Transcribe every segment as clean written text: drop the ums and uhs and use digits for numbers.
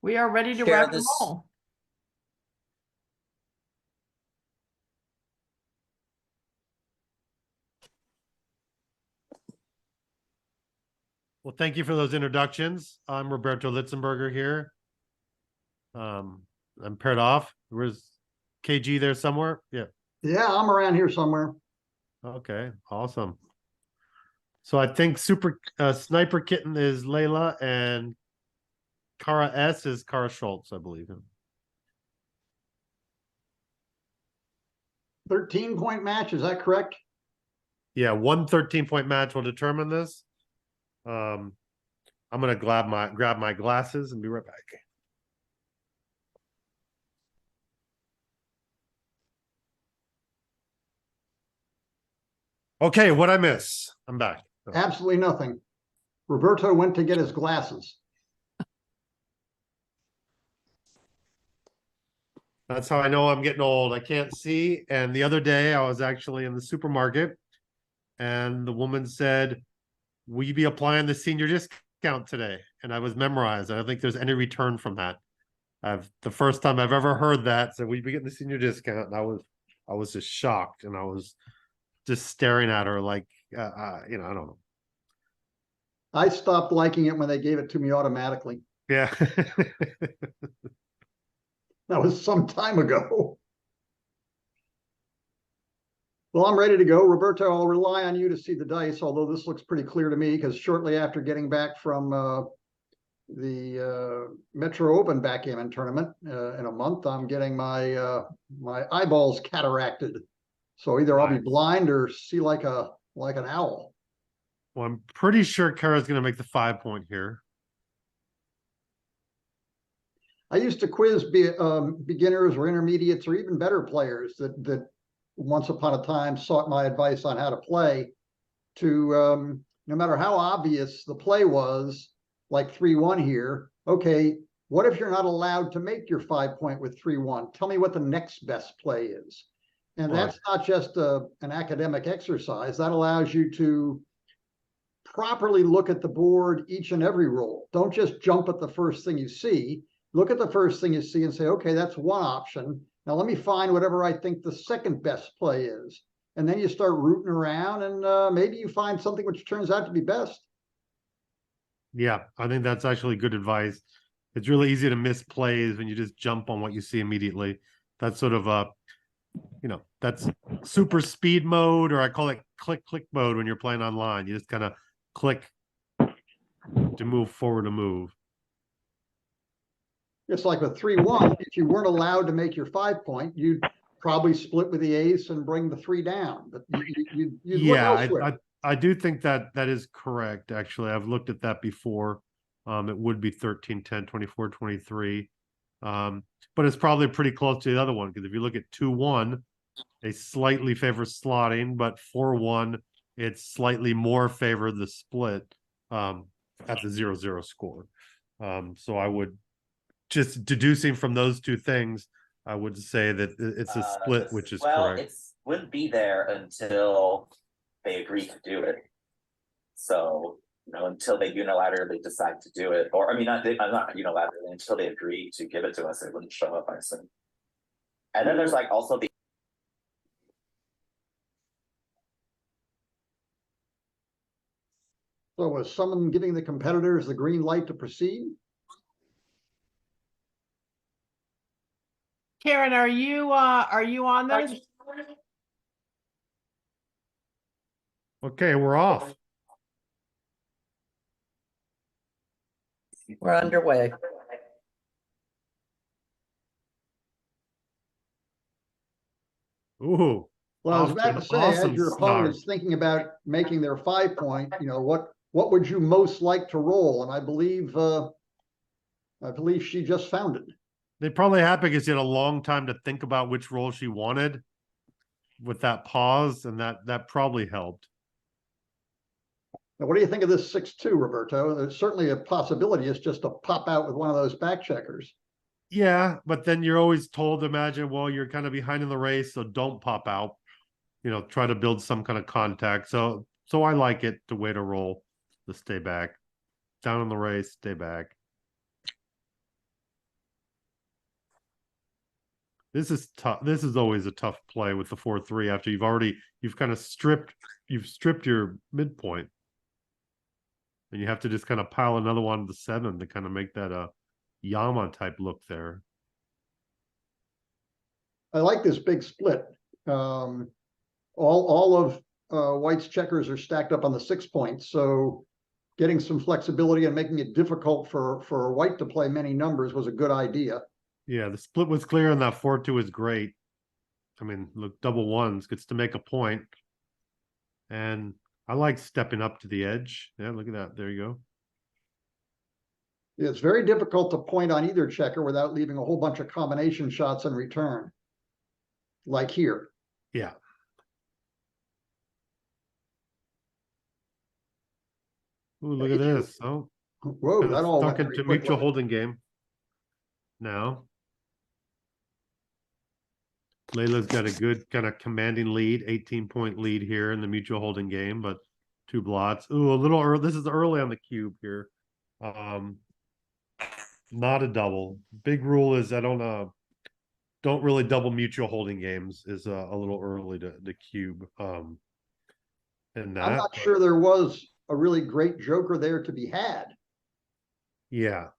We are ready to Share rock and this. roll. Well, thank you for those introductions. I'm Roberto Litzenberger here. I'm paired off. Where's KG there somewhere? Yeah. Yeah, I'm around here somewhere. Okay, awesome. So I think Sniper Kitten is Leyla and Kara S is Kara Schultz, I believe. 13-point match, is that correct? Yeah, one 13-point match will determine this. I'm gonna grab my glasses and be right back. Okay, what'd I miss? I'm back. Absolutely nothing. Roberto went to get his glasses. That's how I know I'm getting old. I can't see. And the other day I was actually in the supermarket and the woman said, will you be applying the senior discount today? And I was memorized. I don't think there's any return from that. The first time I've ever heard that, so will you be getting the senior discount? And I was just shocked, and I was just staring at her like, I don't know. I stopped liking it when they gave it to me automatically. Yeah. That was some time ago. Well, I'm ready to go. Roberto, I'll rely on you to see the dice, although this looks pretty clear to me because shortly after getting back from the Metro Open Backgammon tournament in a month, I'm getting my my eyeballs cataracted. So either I'll be blind or see like an owl. Well, I'm pretty sure Kara's going to make the 5-point here. I used to quiz beginners or intermediates or even better players that once upon a time sought my advice on how to play. To no matter how obvious the play was, like 3-1 here. Okay, what if you're not allowed to make your 5-point with 3-1? Tell me what the next best play is. And that's not just an academic exercise. That allows you to properly look at the board each and every roll. Don't just jump at the first thing you see. Look at the first thing you see and say, okay, that's one option. Now let me find whatever I think the second best play is. And then you start rooting around and maybe you find something which turns out to be best. Yeah, I think that's actually good advice. It's really easy to miss plays when you just jump on what you see immediately. That's sort of that's super speed mode, or I call it click mode when you're playing online. You just kind of click to move forward to move. It's like with 3-1, if you weren't allowed to make your 5-point, you'd probably split with the ace and bring the 3 down. But you'd look elsewhere. I do think that is correct. Actually, I've looked at that before. It would be 13, 10, 24, 23. But it's probably pretty close to the other one, because if you look at 2-1, they slightly favor slotting, but 4-1, it's slightly more favor the split at the 0-0 score. So I would, just deducing from those two things, I would say that it's a split, which is correct. It wouldn't be there until they agree to do it. So, until they unilaterally decide to do it, or not unilaterally, until they agree to give it to us, it wouldn't show up, I assume. And then there's also the. So was someone giving the competitors the green light to proceed? Karen, are you on this? Okay, we're off. We're underway. Ooh. Well, I was about to say, as your opponent is thinking about making their 5-point, what would you most like to roll? And I believe she just found it. They probably happy because she had a long time to think about which role she wanted with that pause, and that probably helped. Now, what do you think of this 6-2, Roberto? There's certainly a possibility it's just to pop out with one of those back checkers. Yeah, but then you're always told to imagine, well, you're kind of behind in the race, so don't pop out. Try to build some kind of contact. So I like it the way to roll, to stay back. Down in the race, stay back. This is tough. This is always a tough play with the 4-3 after you've kind of stripped your midpoint. And you have to just kind of pile another one to the 7 to kind of make that a Yama type look there. I like this big split. All of White's checkers are stacked up on the 6 points, so getting some flexibility and making it difficult for White to play many numbers was a good idea. Yeah, the split was clear and that 4-2 is great. I mean, look, double ones gets to make a point. And I like stepping up to the edge. Yeah, look at that. There you go. It's very difficult to point on either checker without leaving a whole bunch of combination shots in return. Like here. Yeah. Ooh, look at this. Oh, Whoa, kind that of all stuck went into very mutual quickly. holding game. Now, Leyla's got a good kind of commanding lead, 18-point lead here in the mutual holding game, but 2 blots. Ooh, a little early. This is early on the cube here. Not a double. Big rule is I don't really double mutual holding games. Is a little early to the cube. And I'm that, not sure there was a really great joker there to be had. yeah,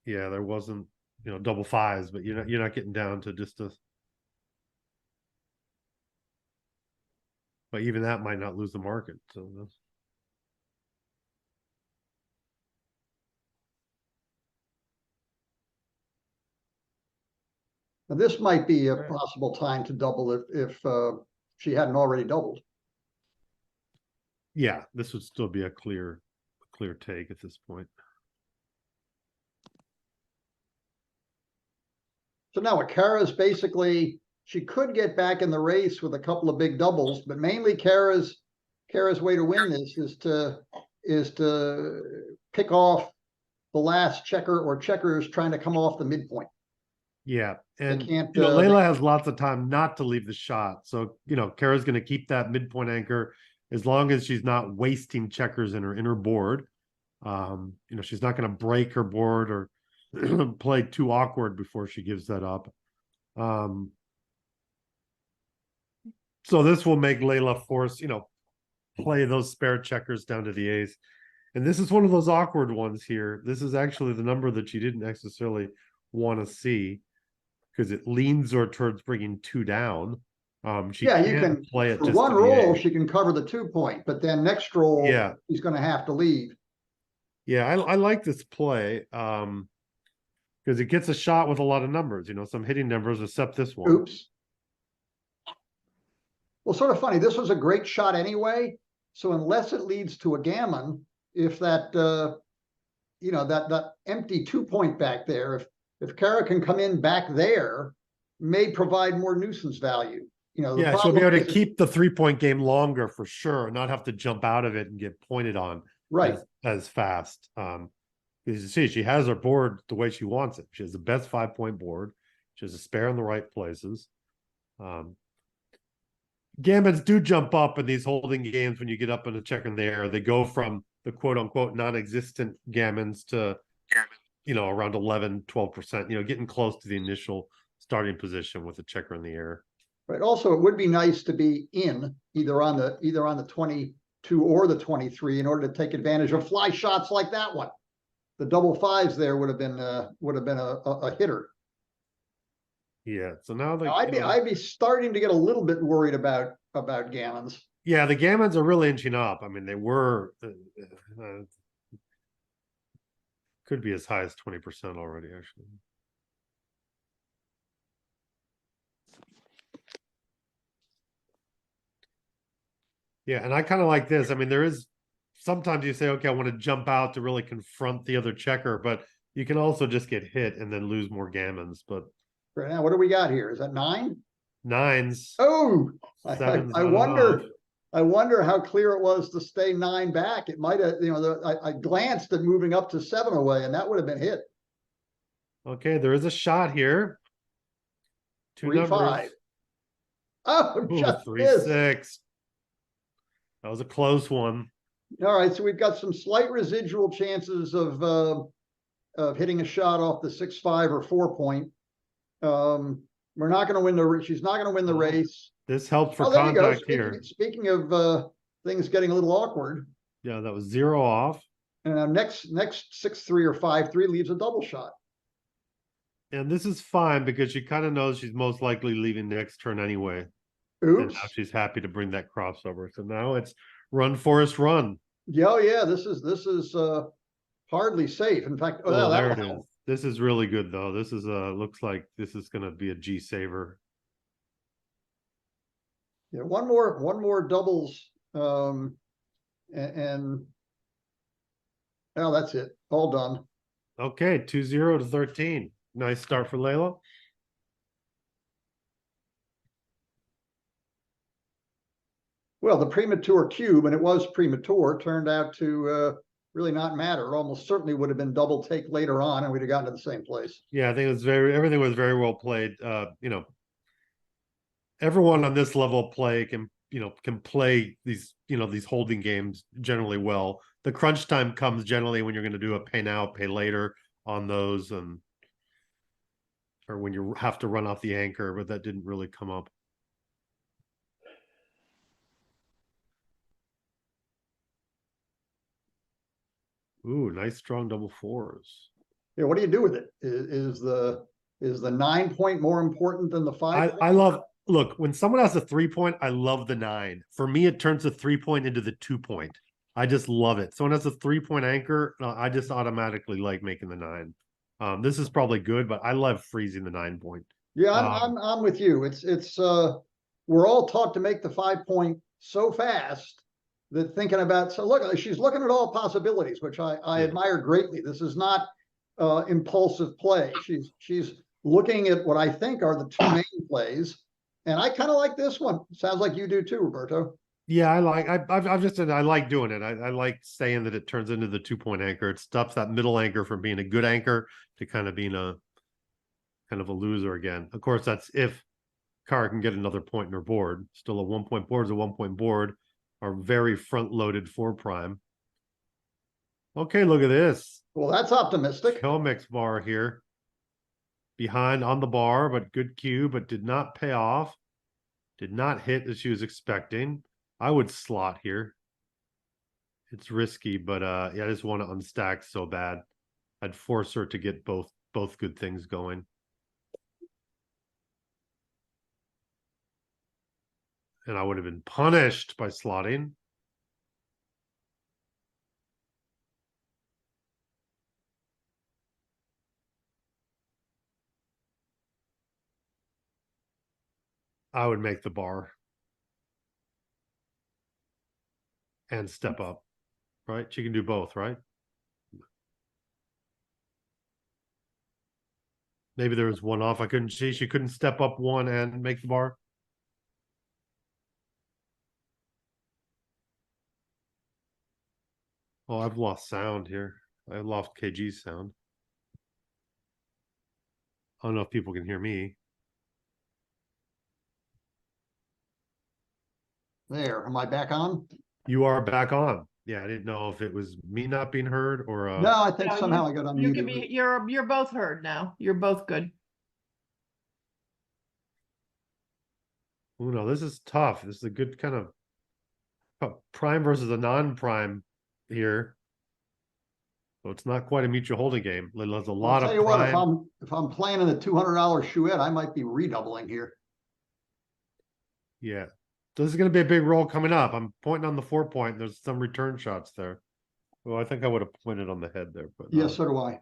there wasn't, double 5s, but you're not getting down to just a. But even that might not lose the market. So that's. And this might be a Right. possible time to double if she hadn't already doubled. Yeah, this would still be a clear take at this point. So now Kara's basically, she could get back in the race with a couple of big doubles, but mainly Kara's way to win this is to pick off the last checker or checkers trying to come off the midpoint. Yeah, and can't, Leyla has lots of time not to leave the shot. So Kara's going to keep that midpoint anchor as long as she's not wasting checkers in her inner board. She's not going to break her board or play too awkward before she gives that up. So this will make Leyla force, play those spare checkers down to the ace. And this is one of those awkward ones here. This is actually the number that she didn't necessarily want to see because it leans her towards bringing 2 down. You can play it for just one to the roll, ace. she can cover the 2 point, but then next roll, Yeah. she's going to have to leave. Yeah, I like this play because it gets a shot with a lot of numbers, some hitting numbers except this one. Oops. Well, sort of funny. This was a great shot anyway. So unless it leads to a gammon, if that, that empty 2 point back there, if Kara can come in back there, may provide more nuisance value. Yeah, she'll be able to keep the 3-point game longer for sure, not have to jump out of it and get pointed on right as fast. Because you see, she has her board the way she wants it. She has the best 5-point board. She has a spare in the right places. Gammons do jump up in these holding games when you get up in a checker in the air. They go from the quote unquote non-existent gammons to around 11-12%, getting close to the initial starting position with a checker in the air. Right. Also, it would be nice to be in either on the 22 or the 23 in order to take advantage of fly shots like that one. The double 5s there would have been a hitter. Yeah. So now I'd be starting to get a little bit worried about gammons. Yeah, the gammons are really inching up. I mean, they were could be as high as 20% already, actually. Yeah, and I kind of like this. I mean, there is sometimes you say, okay, I want to jump out to really confront the other checker, but you can also just get hit and then lose more gammons. But Right now, what do we got here? Is that 9? 9s. Oh, 7s. I wonder how clear it was to stay 9 back. It might have, I glanced at moving up to 7 away, and that would have been hit. Okay, there is a shot here. 2 3-5. numbers. Oh, Ooh, just 3-6. That was a close one. All right, so we've got some slight residual chances of hitting a shot off the 6-5 or 4 point. We're not gonna win the, she's not gonna win the race. This helped for Oh, there you go. contact here. Speaking of, things getting a little awkward, Yeah, that was 0 off. next 6-3 or 5-3 leaves a double shot. And this is fine because she kind of knows she's most likely leaving next turn anyway. And Oops. now she's happy to bring that crossover. So now it's run, Forrest, run. Yeah, oh, yeah, this is hardly safe. In fact, Oh, there that'll it is. help. This is really good though. This is looks like this is gonna be a G saver. Yeah, one more doubles, and oh, that's it. All done. Okay, 2-0 to 13. Nice start for Leyla. Well, the premature cube, and it was premature, turned out to really not matter. It almost certainly would have been double take later on, and we'd have gotten to the same place. Yeah, I think it was everything was very well played. You know, everyone on this level of play can play these, these holding games generally well. The crunch time comes generally when you're going to do a pay now, pay later on those, and or when you have to run off the anchor, but that didn't really come up. Ooh, nice strong double fours. Yeah, what do you do with it? Is the 9 point more important than the 5? I love, look, when someone has a 3 point, I love the 9. For me, it turns the 3 point into the 2 point. I just love it. Someone has a 3 point anchor, I just automatically like making the 9. This is probably good, but I love freezing the 9 point. Yeah, I'm with you. It's we're all taught to make the 5 point so fast that thinking about, so look, she's looking at all possibilities, which I admire greatly. This is not impulsive play. She's looking at what I think are the two main plays, and I kind of like this one. Sounds like you do too, Roberto. Yeah, I've just said I like doing it. I like saying that it turns into the 2 point anchor. It stops that middle anchor from being a good anchor to kind of being a loser again. Of course, that's if Kara can get another point in her board. Still a 1 point board is a 1 point board. Our very front loaded 4 prime. Okay, look at this. Well, that's optimistic. Kelmix bar here. Behind on the bar, but good cue, but did not pay off. Did not hit as she was expecting. I would slot here. It's risky, but yeah, I just want to unstack so bad. I'd force her to get both good things going. And I would have been punished by slotting. I would make the bar. And step up, right? She can do both, right? Maybe there was one off. I couldn't see. She couldn't step up one and make the bar. Oh, I've lost sound here. I lost KG's sound. I don't know if people can hear me. There, am I back on? You are back on. Yeah, I didn't know if it was me not being heard or No, I think No, somehow I got unmuted. You can be, you're both heard now. You're both good. Oh no, this is tough. This is a good kind of prime versus a non-prime here. So it's not quite a mutual holding game. There's a lot I'll tell of you what, prime. if I'm playing in the $200 chouette, I might be redoubling here. Yeah. So this is going to be a big roll coming up. I'm pointing on the 4 point. There's some return shots there. Well, I think I would have pointed on the head there, but Yes, so do I.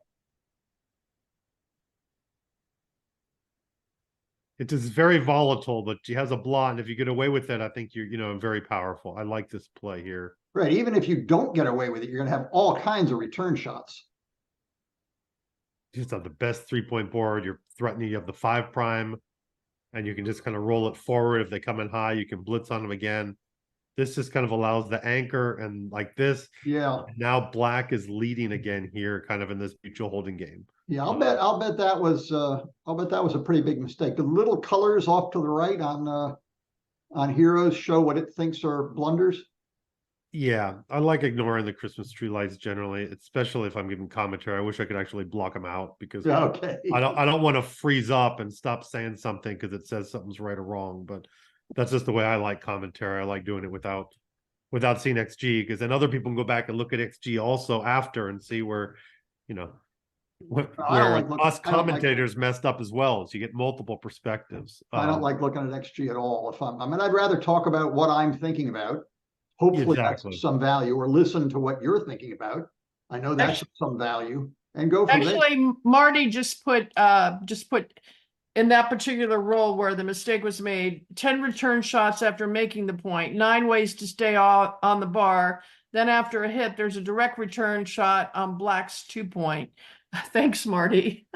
it is very volatile, but she has a blot, and if you get away with it, I think you're, very powerful. I like this play here. Right, even if you don't get away with it, you're going to have all kinds of return shots. You just have the best 3 point board. You're threatening. You have the 5 prime, and you can just kind of roll it forward. If they come in high, you can blitz on them again. This just kind of allows the anchor and like this. Yeah. Now black is leading again here, kind of in this mutual holding game. Yeah, I'll bet that was a pretty big mistake. The little colors off to the right on heroes show what it thinks are blunders. Yeah, I like ignoring the Christmas tree lights generally, especially if I'm giving commentary. I wish I could actually block them out because Okay. I don't want to freeze up and stop saying something because it says something's right or wrong. But that's just the way I like commentary. I like doing it without seeing XG, because then other people can go back and look at XG also after and see where, you know, I don't where like looking- us commentators messed up as well. So you get multiple perspectives. I don't like looking at XG at all. If I mean, I'd rather talk about what I'm thinking about. Hopefully that's Exactly. of some value, or listen to what you're thinking about. I know that's of some value, and go from there. Actually, Marty just put in that particular role where the mistake was made, 10 return shots after making the point, 9 ways to stay on the bar. Then after a hit, there's a direct return shot on Black's 2-point. Thanks, Marty.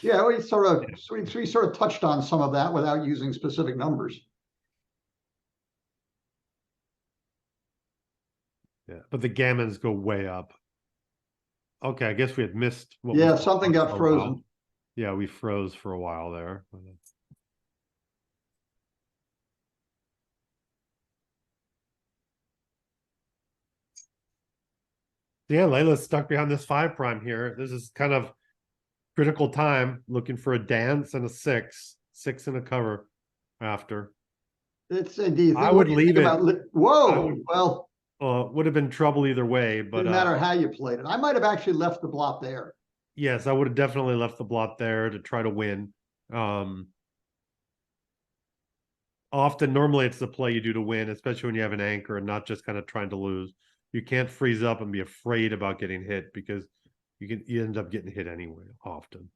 Yeah, we sort of touched on some of that without using specific numbers. Yeah, but the gammons go way up. Okay, I guess we had missed. What Yeah, was something going on got for a while. frozen. Yeah, we froze for a while there. Yeah, Layla's stuck behind this 5 prime here. This is kind of critical time, looking for a dance and a 6 and a cover after. It's do you think, I what would do you leave think it. about whoa, I would- well, would have been trouble either way, but didn't matter how you played it. I might have actually left the blot there. yes, I would have definitely left the blot there to try to win. Often, normally it's the play you do to win, especially when you have an anchor and not just kind of trying to lose. You can't freeze up and be afraid about getting hit, because you end up getting hit anyway, often.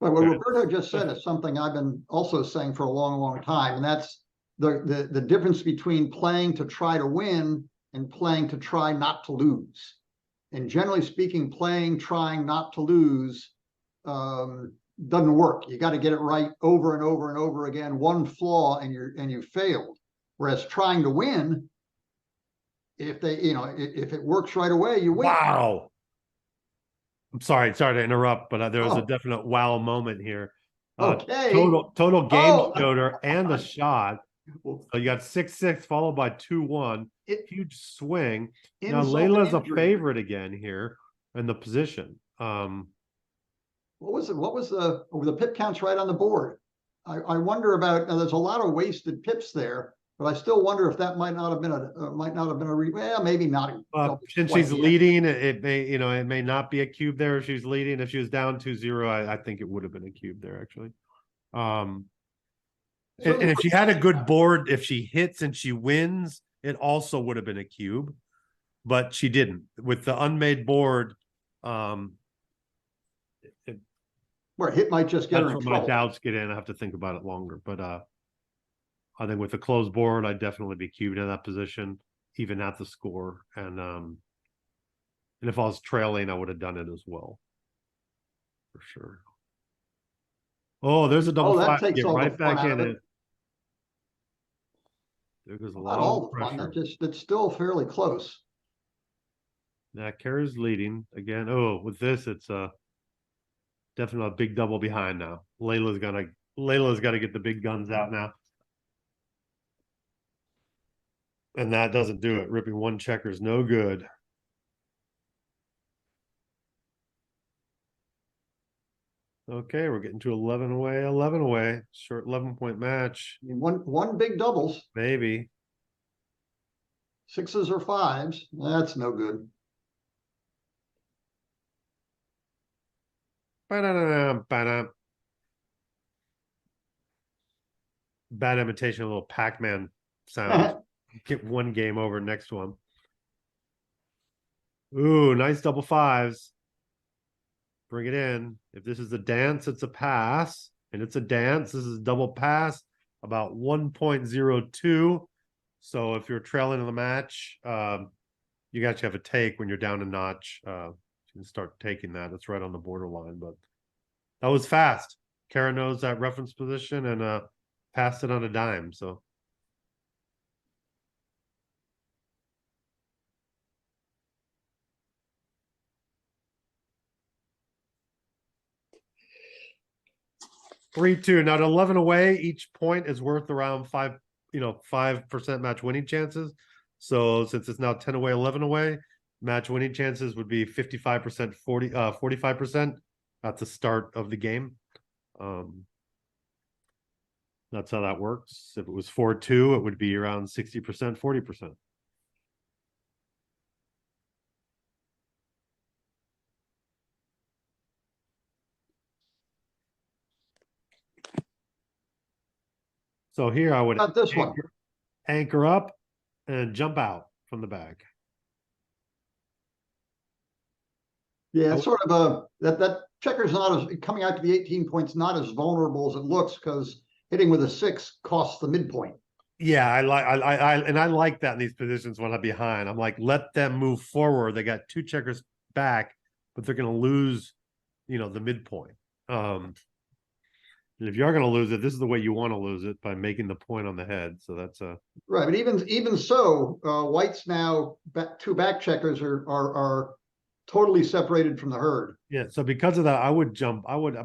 But what Okay. Roberto just said is something I've been also saying for a long, long time, and that's the difference between playing to try to win and playing to try not to lose. And generally speaking, trying not to lose doesn't work. You got to get it right over and over and over again. One flaw and you failed. Whereas trying to win, if it works right away, you win. Wow. I'm sorry to interrupt, but there was a Oh. definite wow moment here. Okay. Total game Oh. shoulder and a shot. Well, So you got 6-6 followed by 2-1. Huge swing. Now insult to Layla's a injury. favorite again here in the position. What was the pip counts right on the board? I wonder about, now there's a lot of wasted pips there, but I still wonder if that might not have been well, maybe not. Since quite she's yet. leading, it may not be a cube there if she's leading. If she was down 2-0, I think it would have been a cube there actually. And if she had a good board, if she hits and she wins, it also would have been a cube, but she didn't. With the unmade board, where a hit might just get her that's in where my trouble. doubts get in. I have to think about it longer, but I think with the closed board, I'd definitely be cubed in that position, even at the score. And if I was trailing, I would have done it as well, for sure. Oh, there's a double that 5. takes Get all the right fun back out in of it. There goes a Not lot all of the fun. pressure. It's still fairly close. Now Kara's leading again. Oh, with this, it's definitely a big double behind now. Layla's got to get the big guns out now. And that doesn't do it. Ripping one checker is no good. Okay, we're getting to 11 away. Short 11-point match. I mean, one big doubles, Maybe. 6s or 5s. That's no good. Ba-da-da-da, ba-da. Bad imitation, a little Pac-Man sound. Get one game over next one. Ooh, nice double 5s. Bring it in. If this is a dance, it's a pass. And it's a dance. This is a double pass, about 1.02. So if you're trailing in the match, you actually have a take when you're down a notch. You can start taking that. It's right on the borderline, but that was fast. Kara knows that reference position and passed it on a dime. So three, 2. Now at 11 away, each point is worth around 5% match winning chances. So since it's now 10 away, 11 away, match winning chances would be 55%, 45% at the start of the game. That's how that works. If it was 4-2, it would be around 60%, 40%. So here I would Not this one. anchor up and jump out from the bag. Yeah, it's sort of that checker's not as coming out to the 18 points, not as vulnerable as it looks because hitting with a 6 costs the midpoint. Yeah, I like that in these positions when I'm behind. I'm like, let them move forward. They got 2 checkers back, but they're going to lose, the midpoint. And if you are going to lose it, this is the way you want to lose it, by making the point on the head. So that's right. But even so, White's now 2 back checkers are totally separated from the herd. Yeah. So because of that, I would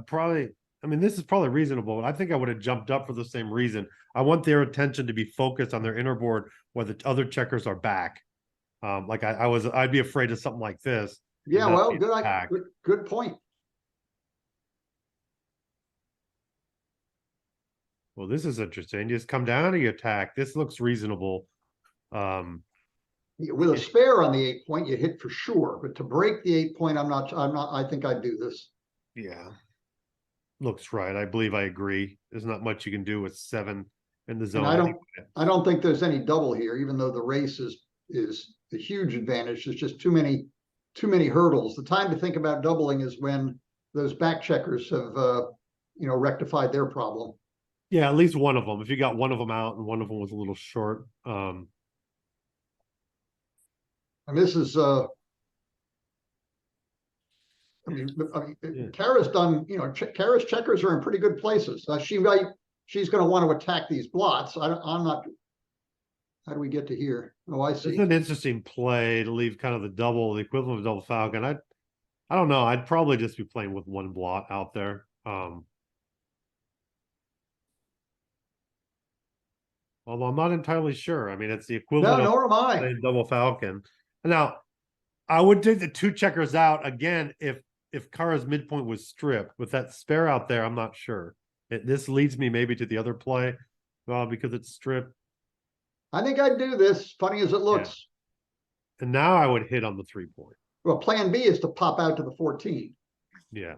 probably. I mean, this is probably reasonable. I think I would have jumped up for the same reason. I want their attention to be focused on their inner board where the other checkers are back. Like I'd be afraid of something like this. Yeah, well, good point. Well, this is interesting. You just come down and you attack. This looks reasonable. With a spare on the 8 point, you hit for sure. But to break the 8 point, I think I'd do this. Yeah. Looks right. I believe I agree. There's not much you can do with 7 in the zone. I don't think there's any double here, even though the race is a huge advantage. There's just too many hurdles. The time to think about doubling is when those back checkers have rectified their problem. Yeah, at least one of them. If you got one of them out and one of them was a little short. And this is Kara's done, Kara's checkers are in pretty good places. She's going to want to attack these blots. I'm not. How do we get to here? Oh, I see. It's an interesting play to leave kind of the equivalent of double falcon. I don't know. I'd probably just be playing with one blot out there. Although I'm not entirely sure. I mean, it's the equivalent nor am I. of double falcon. Now, I would take the 2 checkers out again if Kara's midpoint was stripped. With that spare out there, I'm not sure. This leads me maybe to the other play, because it's stripped. I think I'd do this, funny as it looks. Yeah. And now I would hit on the 3 point. Well, plan B is to pop out to the 14. Yeah.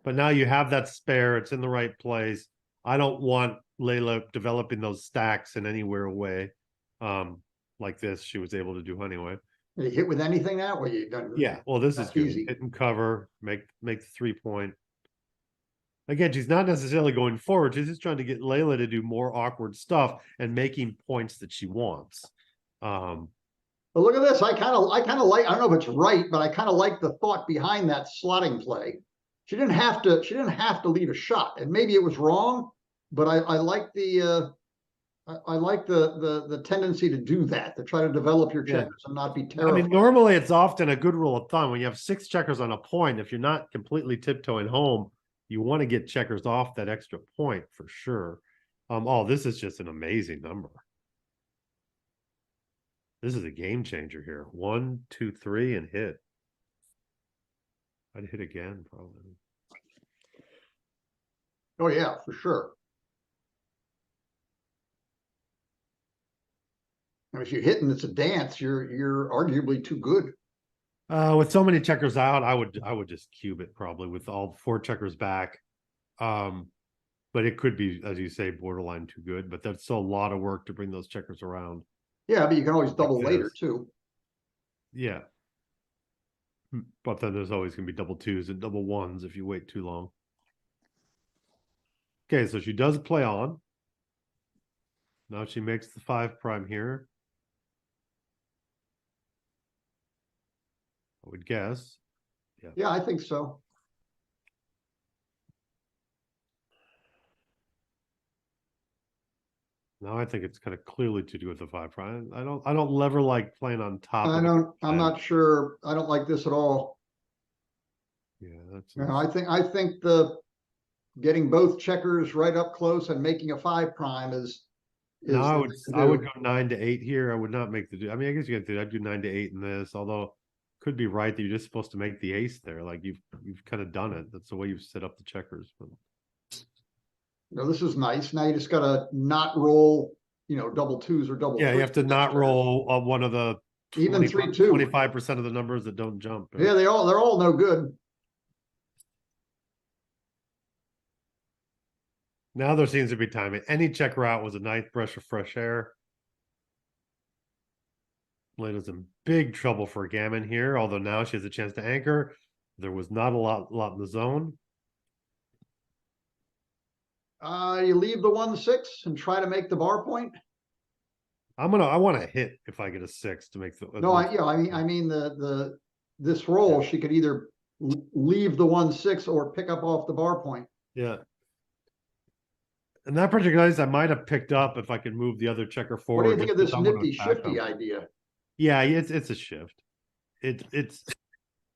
But now you have that spare. It's in the right place. I don't want Leyla developing those stacks in anywhere away. Like this, she was able to do anyway. You hit with anything that way? You done? Yeah. Well, this is good. Easy. Hit and cover, make the 3 point. Again, she's not necessarily going forward. She's just trying to get Leyla to do more awkward stuff and making points that she wants. But look at this. I kind of like. I don't know if it's right, but I kind of like the thought behind that slotting play. She didn't have to lead a shot, and maybe it was wrong, but I like the tendency to do that, to try to develop your checkers and not be terrible. I mean, normally it's often a good rule of thumb when you have 6 checkers on a point. If you're not completely tiptoeing home, you want to get checkers off that extra point for sure. This is just an amazing number. This is a game changer here. 1, 2, 3, and hit. I'd hit again, probably. Oh yeah, for sure. And if you're hitting, it's a dance. You're arguably too good. With so many checkers out, I would just cube it probably with all 4 checkers back. But it could be, as you say, borderline too good. But that's still a lot of work to bring those checkers around. Yeah, but you can always double later too. Yeah. But then there's always going to be double 2s and double 1s if you wait too long. Okay, so she does play on. Now she makes the 5 prime here. I would guess. Yeah, I think so. Now I think it's kind of clearly to do with the 5 prime. I don't lever like playing on top. I'm not sure. I don't like this at all. Yeah, that's. I think the getting both checkers right up close and making a 5 prime is No, is I the would, thing to I would do. go 9 to 8 here. I would not make the, I mean, I guess you could do, I'd do 9 to 8 in this, although could be right that you're just supposed to make the ace there. Like you've kind of done it. That's the way you've set up the checkers. But No, this is nice. Now you just gotta not roll, double twos or double. yeah, you have to threes. not roll one of the Even 3-2. 25% of the numbers that don't jump. Yeah, they're all no good. Now there seems to be timing. Any check route was a nice breath of fresh air. Leyla's in big trouble for gammon here, although now she has a chance to anchor. There was not a lot in the zone. You leave the 1-6 and try to make the bar point. I want to hit if I get a 6 to make the. No, I mean this roll, she could either leave the 1-6 or pick up off the bar point. Yeah. In that particular case, I might have picked up if I could move the other checker forward. What do you think of this someone nifty would back shifty up. idea? Yeah, it's a shift. It's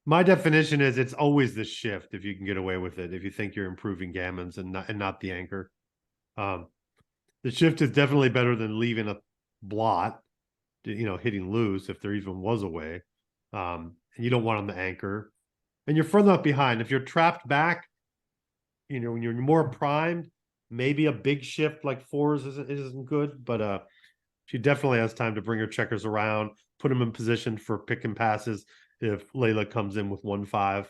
my definition is it's always the shift if you can get away with it, if you think you're improving gammons and not the anchor. The shift is definitely better than leaving a blot, hitting loose if there even was a way. And you don't want them to anchor. And you're further up behind. If you're trapped back, when you're more primed, maybe a big shift like 4s isn't good, but she definitely has time to bring her checkers around, put them in position for pick and passes if Leyla comes in with 1-5.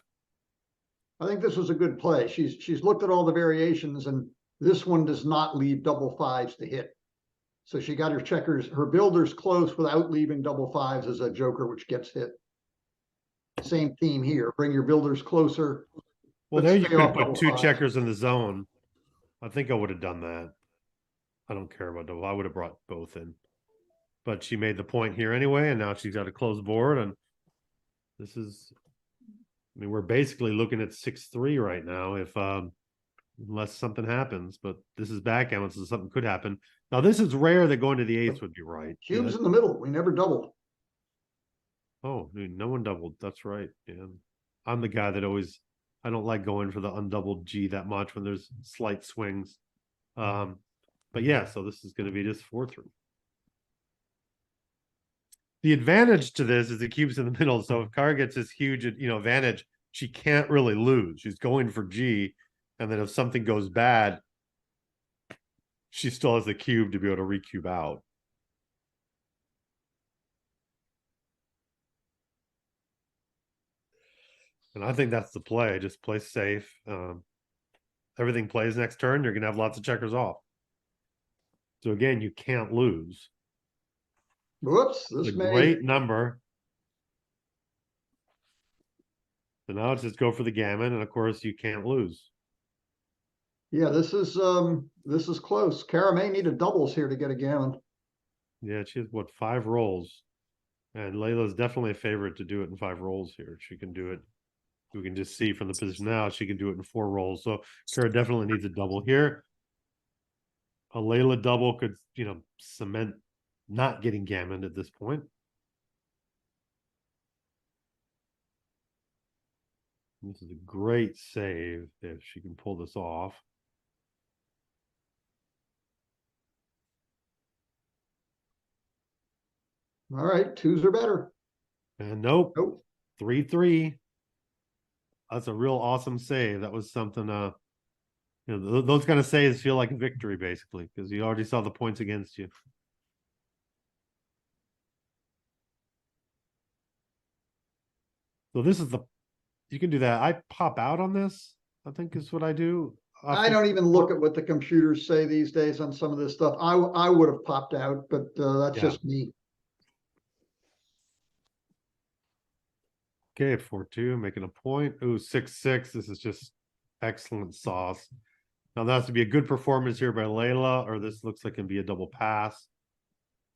I think this was a good play. She's looked at all the variations, and this one does not leave double 5s to hit. So she got her checkers, her builders close without leaving double 5s as a joker, which gets hit. Same theme here. Bring your builders closer. Well, but there you stay could off put double 2 fives. checkers in the zone. I think I would have done that. I don't care about double. I would have brought both in. But she made the point here anyway, and now she's got a closed board, and this is, I mean, we're basically looking at 6-3 right now, if unless something happens, but this is backgammon, so something could happen. Now, this is rare that going to the 8s would be right. Cubes in the middle. We never doubled. Oh, dude, no one doubled. That's right. Yeah. I'm the guy that always, I don't like going for the undoubled G that much when there's slight swings. But yeah, so this is going to be just 4-3. The advantage to this is the cube's in the middle. So if Kara gets this huge, advantage, she can't really lose. She's going for G. And then if something goes bad, she still has the cube to be able to recube out. And I think that's the play. Just play safe. Everything plays next turn. You're going to have lots of checkers off. So again, you can't lose. Whoops, It's this a may. great number. So now let's just go for the gammon, and of course you can't lose. Yeah, this is close. Kara may need a doubles here to get a gammon. Yeah, she has what, 5 rolls. And Leyla's definitely a favorite to do it in 5 rolls here. She can do it. We can just see from the position now, she can do it in 4 rolls. So Kara definitely needs a double here. A Leyla double could, cement not getting gammon at this point. This is a great save if she can pull this off. All right, 2s are better. And nope, Nope. 3-3. That's a real awesome save. That was something, those kind of saves feel like a victory, basically, because you already saw the points against you. So this is you can do that. I pop out on this, I think is what I do. I don't even look at what the computers say these days on some of this stuff. I would have popped out, but that's Yeah. just me. Okay, 4-2, making a point. Ooh, 6-6. This is just excellent sauce. Now that has to be a good performance here by Leyla, or this looks like it can be a double pass.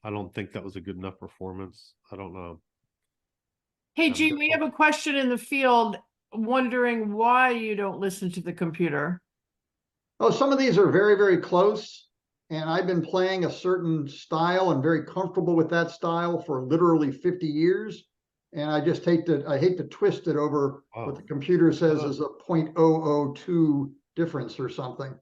I don't think that was a good enough performance. I don't know. Hey, G, we have a question in the field wondering why you don't listen to the computer. Oh, some of these are very, very close. And I've been playing a certain style and very comfortable with that style for literally 50 years. And I just hate to twist it over what the computer says is a 0.002 difference or something.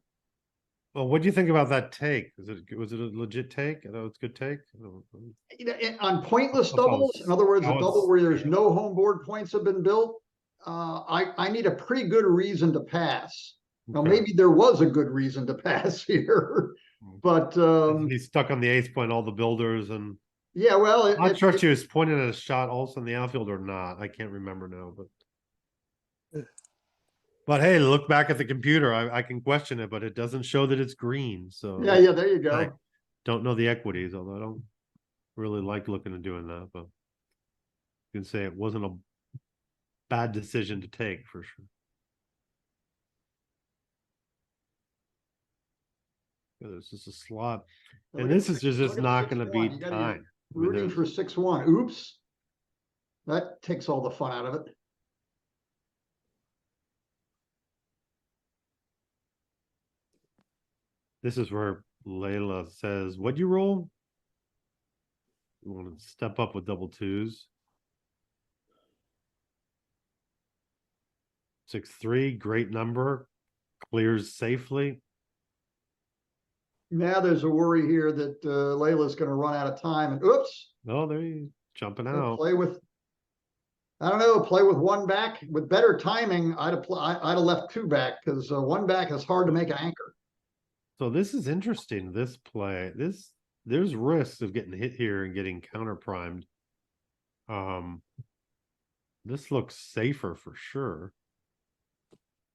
Well, what do you think about that take? Was it a legit take? I know it's a good take. I don't know. You know, on pointless I thought it doubles, was- in other words, a I was- double where there's yeah. no home board points have been built, I need a pretty good reason to pass. Now, Okay. maybe there was a good reason to pass here, but He's stuck on the ace point, all the builders, and yeah, well, I'm not sure if she was pointing at a shot also in the outfield or not. I can't remember now, but hey, look back at the computer. I can question it, but it doesn't show that it's green. So yeah, yeah, there you I go. don't know the equities, although I don't really like looking at doing that, but you can say it wasn't a bad decision to take for sure. This is a slot, and this is just not going to be time. Rooting for 6-1. Oops. That takes all the fun out of it. This is where Leyla says, "What'd you roll? You want to step up with double twos." 6-3, great number, clears safely. Now there's a worry here that Layla's going to run out of time, and oops, Oh, there you jumping gonna out. play with. I don't know. Play with one back with better timing. I'd have left two back because one back is hard to make an anchor. So this is interesting. This play, there's risks of getting hit here and getting counter primed. This looks safer for sure.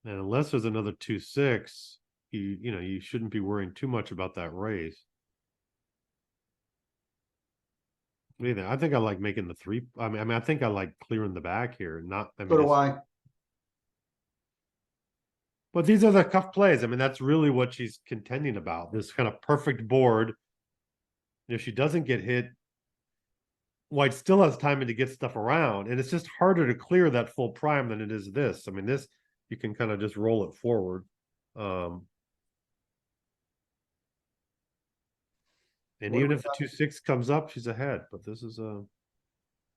And unless there's another 2-6, you shouldn't be worrying too much about that raise. Either I think I like making the three. I mean, I think I like clearing the back here. Not. I mean, So do I. But these are the cuff plays. I mean, that's really what she's contending about. This kind of perfect board. If she doesn't get hit, White still has time to get stuff around, and it's just harder to clear that full prime than it is this. I mean, this you can kind of just roll it forward. And What even do if the 2-6 comes up, she's ahead. But this is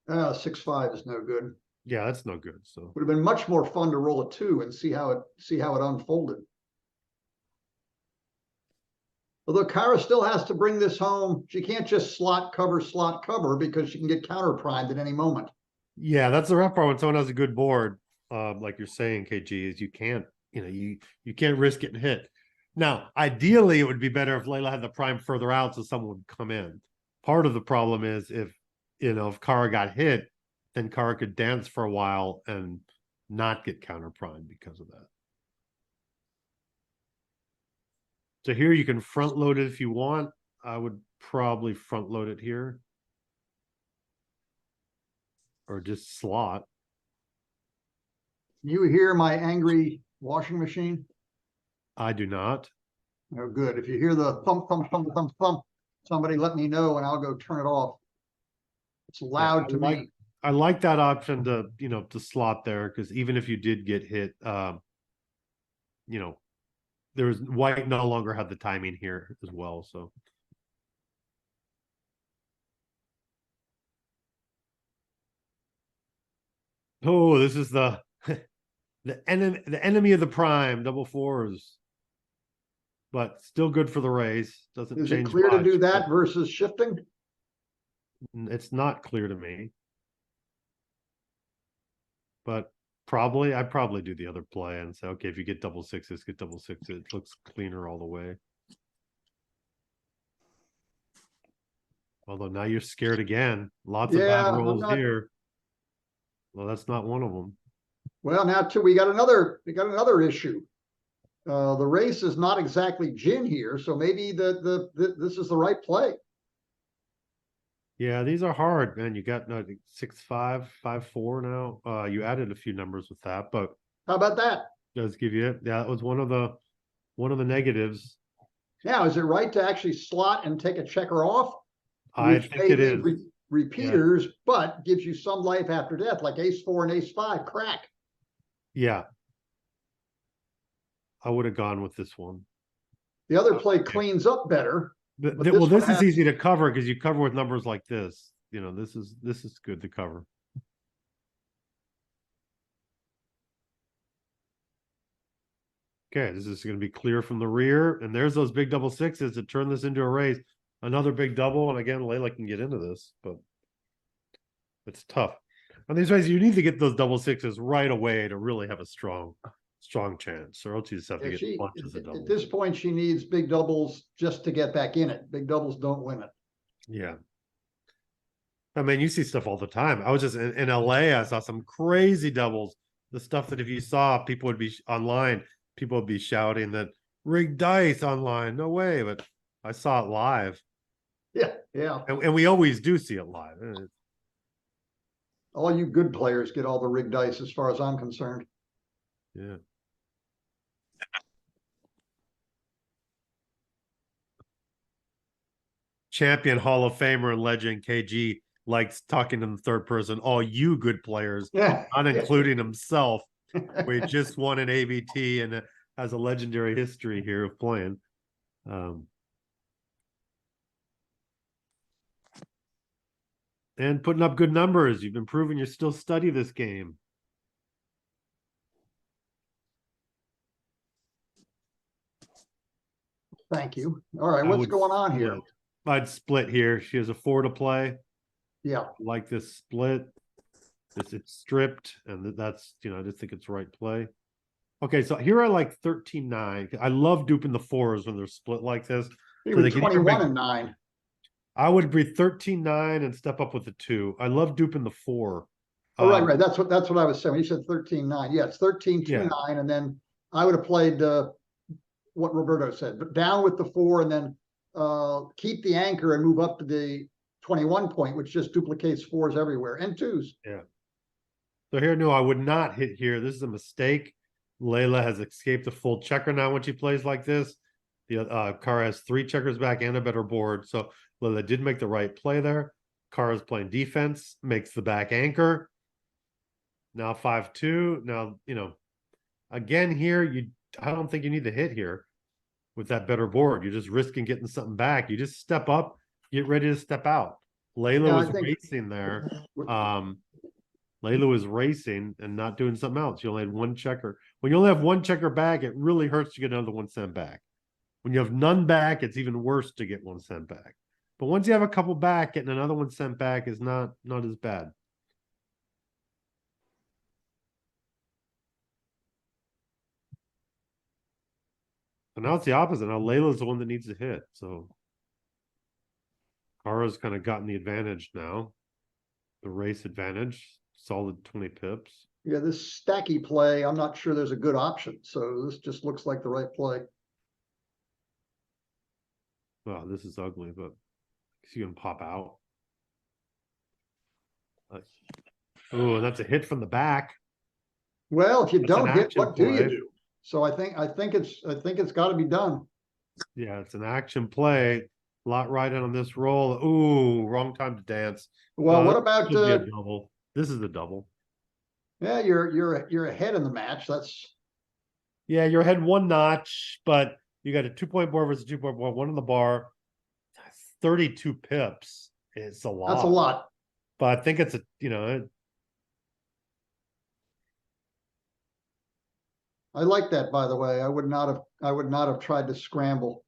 6-5 is no good. yeah, that's no good. So Would have been much more fun to roll a 2 and see how it unfolded. Although Kara still has to bring this home. She can't just slot cover because she can get counter primed at any moment. yeah, that's the rough part when someone has a good board, like you're saying, KG, is you can't, you can't risk getting hit. Now, ideally, it would be better if Leyla had the prime further out so someone would come in. Part of the problem is if Kara got hit, then Kara could dance for a while and not get counter primed because of that. So here you can front load it if you want. I would probably front load it here. Or just slot. You hear my angry washing machine? I do not. Oh, good. If you hear the thump, thump, thump, thump, thump, somebody let me know and I'll go turn it off. It's loud to me. I like that option to, to slot there, because even if you did get hit, there's White no longer had the timing here as well. So oh, this is the enemy of the prime, double fours. But still good for the raise. Doesn't Is change it clear to much, do that versus shifting? It's not clear to me. But I'd probably do the other play and say, okay, if you get double sixes, get double sixes. It looks cleaner all the way. Although now you're scared again. Lots of bad rolls here. Well, that's not one of them. Well, now too, we got another issue. The race is not exactly gin here, so maybe this is the right play. Yeah, these are hard, man. You got 6-5, 5-4 now. You added a few numbers with that, but How about that? does give you it. Yeah, that was one of the negatives. Now, is it right to actually slot and take a checker off? I Which think may it be is. Repeaters, but gives you some life after death, like ace-4 and ace-5 crack. Yeah. I would have gone with this one. The other play cleans up better. But Well, this this one is easy to cover because you cover with numbers like this. This is good to cover. Okay, this is going to be clear from the rear, and there's those big double sixes to turn this into a race. Another big double, and again, Leyla can get into this, but it's tough. On these races, you need to get those double sixes right away to really have a strong chance, or else you just have to Yeah, get bunches of at doubles. this point, she needs big doubles just to get back in it. Big doubles don't win it. Yeah. I mean, you see stuff all the time. I was just in LA, I saw some crazy doubles. The stuff that if you saw, people would be online, people would be shouting that rigged dice online. No way, but I saw it live. Yeah, yeah. And we always do see it live. All you good players get all the rigged dice as far as I'm concerned. Yeah. Champion Hall of Famer and legend KG likes talking in the third person. All you good players, Yeah. not including himself. We just won an ABT and has a legendary history here of playing. And putting up good numbers. You've been proving you still study this game. Thank you. All right, I what's would going on here? split. I'd split here. She has a 4 to play. Yeah, Like this split. It's stripped, and that's, I just think it's the right play. Okay, so here I like 13-9. I love duping the 4s when they're split like this. even they can either 21 make- and 9. I would be 13-9 and step up with the 2. I love duping the 4. Oh, right. That's what I was saying. When you said 13-9. Yeah, it's 13-2-9, Yeah. and then I would have played what Roberto said, but down with the 4 and then keep the anchor and move up to the 21 point, which just duplicates 4s everywhere and 2s. Yeah. So here, no, I would not hit here. This is a mistake. Leyla has escaped a full checker now when she plays like this. The Kara has 3 checkers back and a better board. So Leyla did make the right play there. Kara's playing defense, makes the back anchor. Now 5-2. Now, again here, I don't think you need to hit here with that better board. You're just risking getting something back. You just step up, get ready to step out. Leyla Yeah, I was think- racing there. Leyla was racing and not doing something else. You only had 1 checker. When you only have 1 checker back, it really hurts to get another 1 cent back. When you have none back, it's even worse to get 1 cent back. But once you have a couple back, getting another 1 cent back is not as bad. So now it's the opposite. Now Layla's the one that needs to hit. So Kara's kind of gotten the advantage now. The race advantage, solid 20 pips. Yeah, this stacky play, I'm not sure there's a good option. So this just looks like the right play. Wow, this is ugly, but you can pop out. Oh, and that's a hit from the back. Well, if you That's an don't hit, action what do you play. do? So I think it's got to be done. Yeah, it's an action play. A lot riding on this roll. Ooh, wrong time to dance. Well, what That about should be a double? This is the double. yeah, you're ahead in the match. That's Yeah, you're ahead 1 notch, but you got a 2-point board versus 2-point board, 1 on the bar. 32 pips. It's a lot. that's a lot. But I think it's I like that, by the way. I would not have tried to scramble.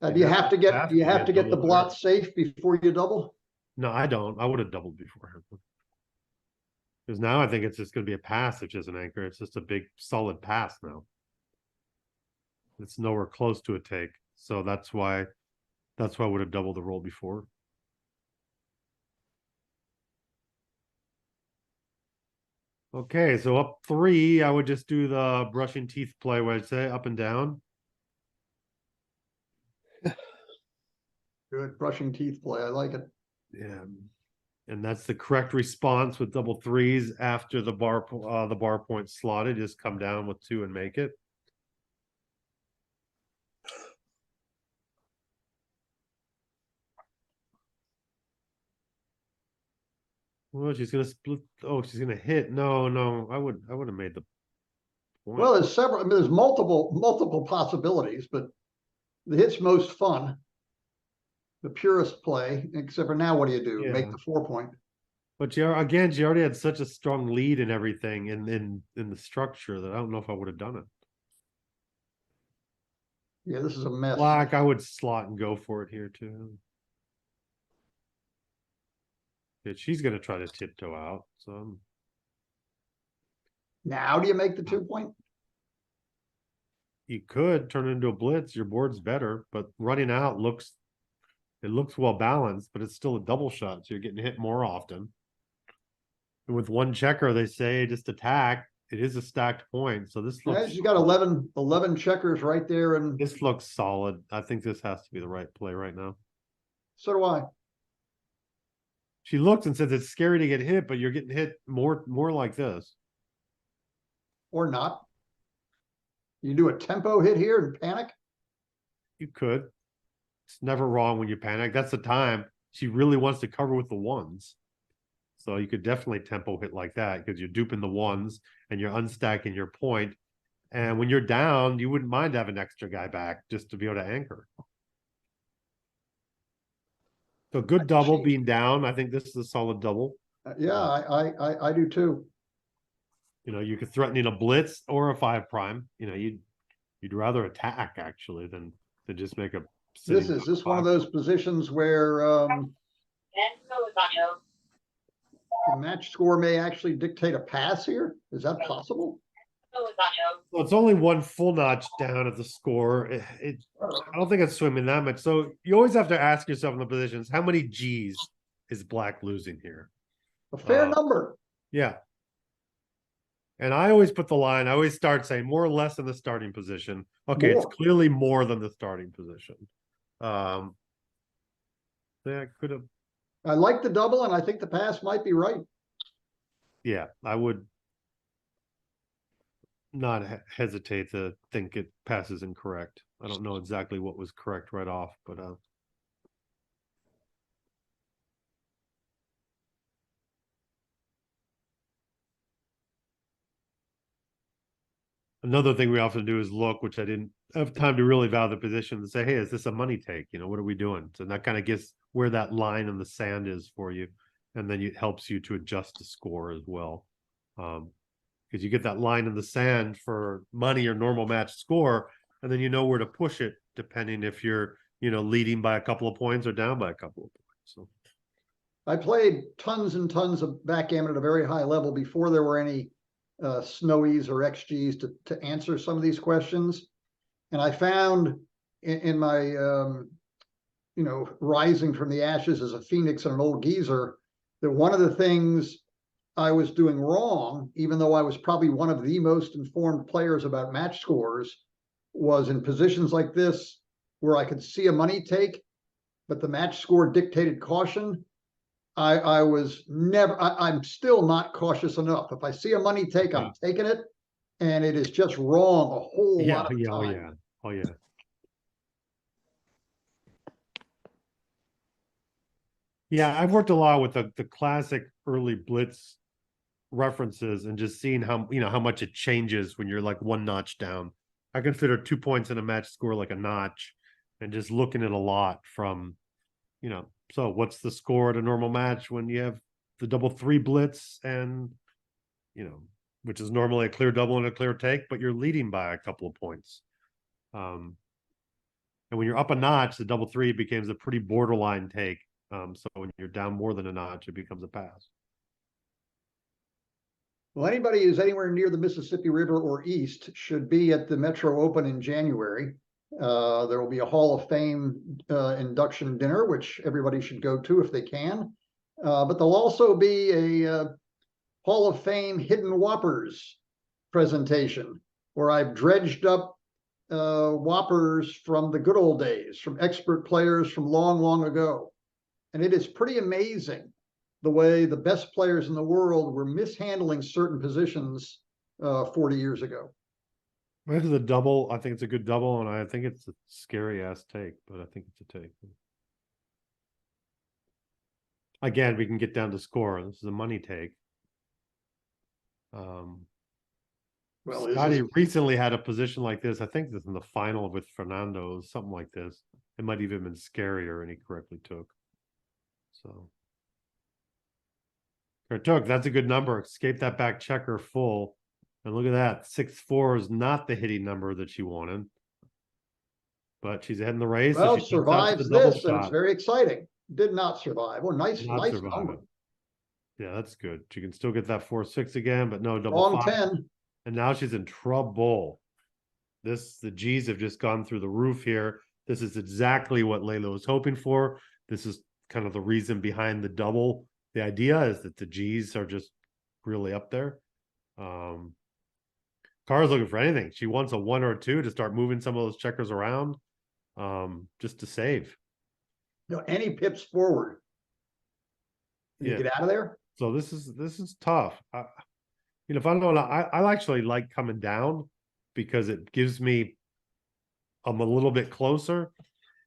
Do you have to get the double blot safe before you double? No, I don't. I would have doubled beforehand. Because now I think it's just going to be a pass, which is an anchor. It's just a big solid pass now. It's nowhere close to a take. So that's why I would have doubled the roll before. Okay, so up 3, I would just do the brushing teeth play where I'd say up and down. Good brushing teeth play. I like it. Yeah. And that's the correct response with double 3s after the bar point slotted. Just come down with 2 and make it. Well, she's gonna split. Oh, she's gonna hit. No, I would have made the point. Well, there's several. I mean, there's multiple possibilities, but the hit's most fun. The purest play, except for now, what do you do? Yeah. Make the 4 point. But she already had such a strong lead and everything in the structure that I don't know if I would have done it. Yeah, this is a mess. Black, I would slot and go for it here too. Yeah, she's gonna try to tiptoe out, so Now do you make the 2-point? you could turn it into a blitz, your board's better, but running out looks well balanced, but it's still a double shot, so you're getting hit more often. And with one checker, they say just attack. It is a stacked point, so this Yeah, looks she's got 11 checkers right there, and this looks solid. I think this has to be the right play right now. so do I. She looks and says it's scary to get hit, but you're getting hit more like this. Or not. You do a tempo hit here and panic? You could. It's never wrong when you panic. That's the time she really wants to cover with the ones. So you could definitely tempo hit like that because you're duping the ones and you're unstacking your point. And when you're down, you wouldn't mind having an extra guy back just to be able to anchor. So good double being down. I think this is a solid double. Yeah, I do too. You know, you could threaten a blitz or a 5 prime. You know, you'd rather attack actually than just make a. This is one of those positions where the match score may actually dictate a pass here. Is that possible? Well, it's only one full notch down at the score. I don't think it's swimming that much. So you always have to ask yourself in the positions, how many G's is black losing here? A fair number. Yeah. And I always put the line, I always start saying more or less in the starting position. Okay, it's More. clearly more than the starting position. Yeah, could have. I like the double, and I think the pass might be right. Yeah, I would not hesitate to think it passes incorrect. I don't know exactly what was correct right off, but another thing we often do is look, which I didn't have time to really value the position and say, hey, is this a money take? You know, what are we doing? So that kind of gets where that line in the sand is for you. And then it helps you to adjust the score as well. Because you get that line in the sand for money or normal match score, and then you know where to push it depending if you're, you know, leading by a couple of points or down by a couple of points. So I played tons and tons of backgammon at a very high level before there were any snowies or XGs to answer some of these questions. And I found in my, you know, rising from the ashes as a phoenix and an old geezer, that one of the things I was doing wrong, even though I was probably one of the most informed players about match scores, was in positions like this where I could see a money take, but the match score dictated caution. I was never, I'm still not cautious enough. If I see a money take, I'm taking it, and it is just wrong a whole lot of time. Oh yeah. Yeah, I've worked a lot with the classic early blitz references and just seeing how, you know, how much it changes when you're like one notch down. I consider 2 points in a match score like a notch, and just looking at a lot from, you know, so what's the score at a normal match when you have the double 3 blitz and, you know, which is normally a clear double and a clear take, but you're leading by a couple of points. And when you're up a notch, the double 3 becomes a pretty borderline take. So when you're down more than a notch, it becomes a pass. Well, anybody who's anywhere near the Mississippi River or east should be at the Metro Open in January. There will be a Hall of Fame induction dinner, which everybody should go to if they can. But there'll also be a Hall of Fame Hidden Whoppers presentation, where I've dredged up whoppers from the good old days, from expert players from long, long ago. And it is pretty amazing the way the best players in the world were mishandling certain positions 40 years ago. This is a double. I think it's a good double, and I think it's a scary ass take, but I think it's a take. Again, we can get down to score. This is a money take. Well, Scotty recently had a position like this. I think this in the final with Fernando, something like this. It might even have been scarier, and he correctly took. So Or took, that's a good number. Escape that back checker full. And look at that. 6-4 is not the hitting number that she wanted. But she's ahead in the race. Well, so she jumps out to survives the double this, and it's shot. very exciting. Did not survive. Well, nice, Not nice survive number. it. Yeah, that's good. She can still get that 4-6 again, but no double Long 5. 10. And now she's in trouble. The G's have just gone through the roof here. This is exactly what Leyla was hoping for. This is kind of the reason behind the double. The idea is that the G's are just really up there. Kara's looking for anything. She wants a 1 or a 2 to start moving some of those checkers around, just to save. Any pips forward. You Yeah. get out of there? So this is tough. If I don't know, I actually like coming down because it gives me I'm a little bit closer,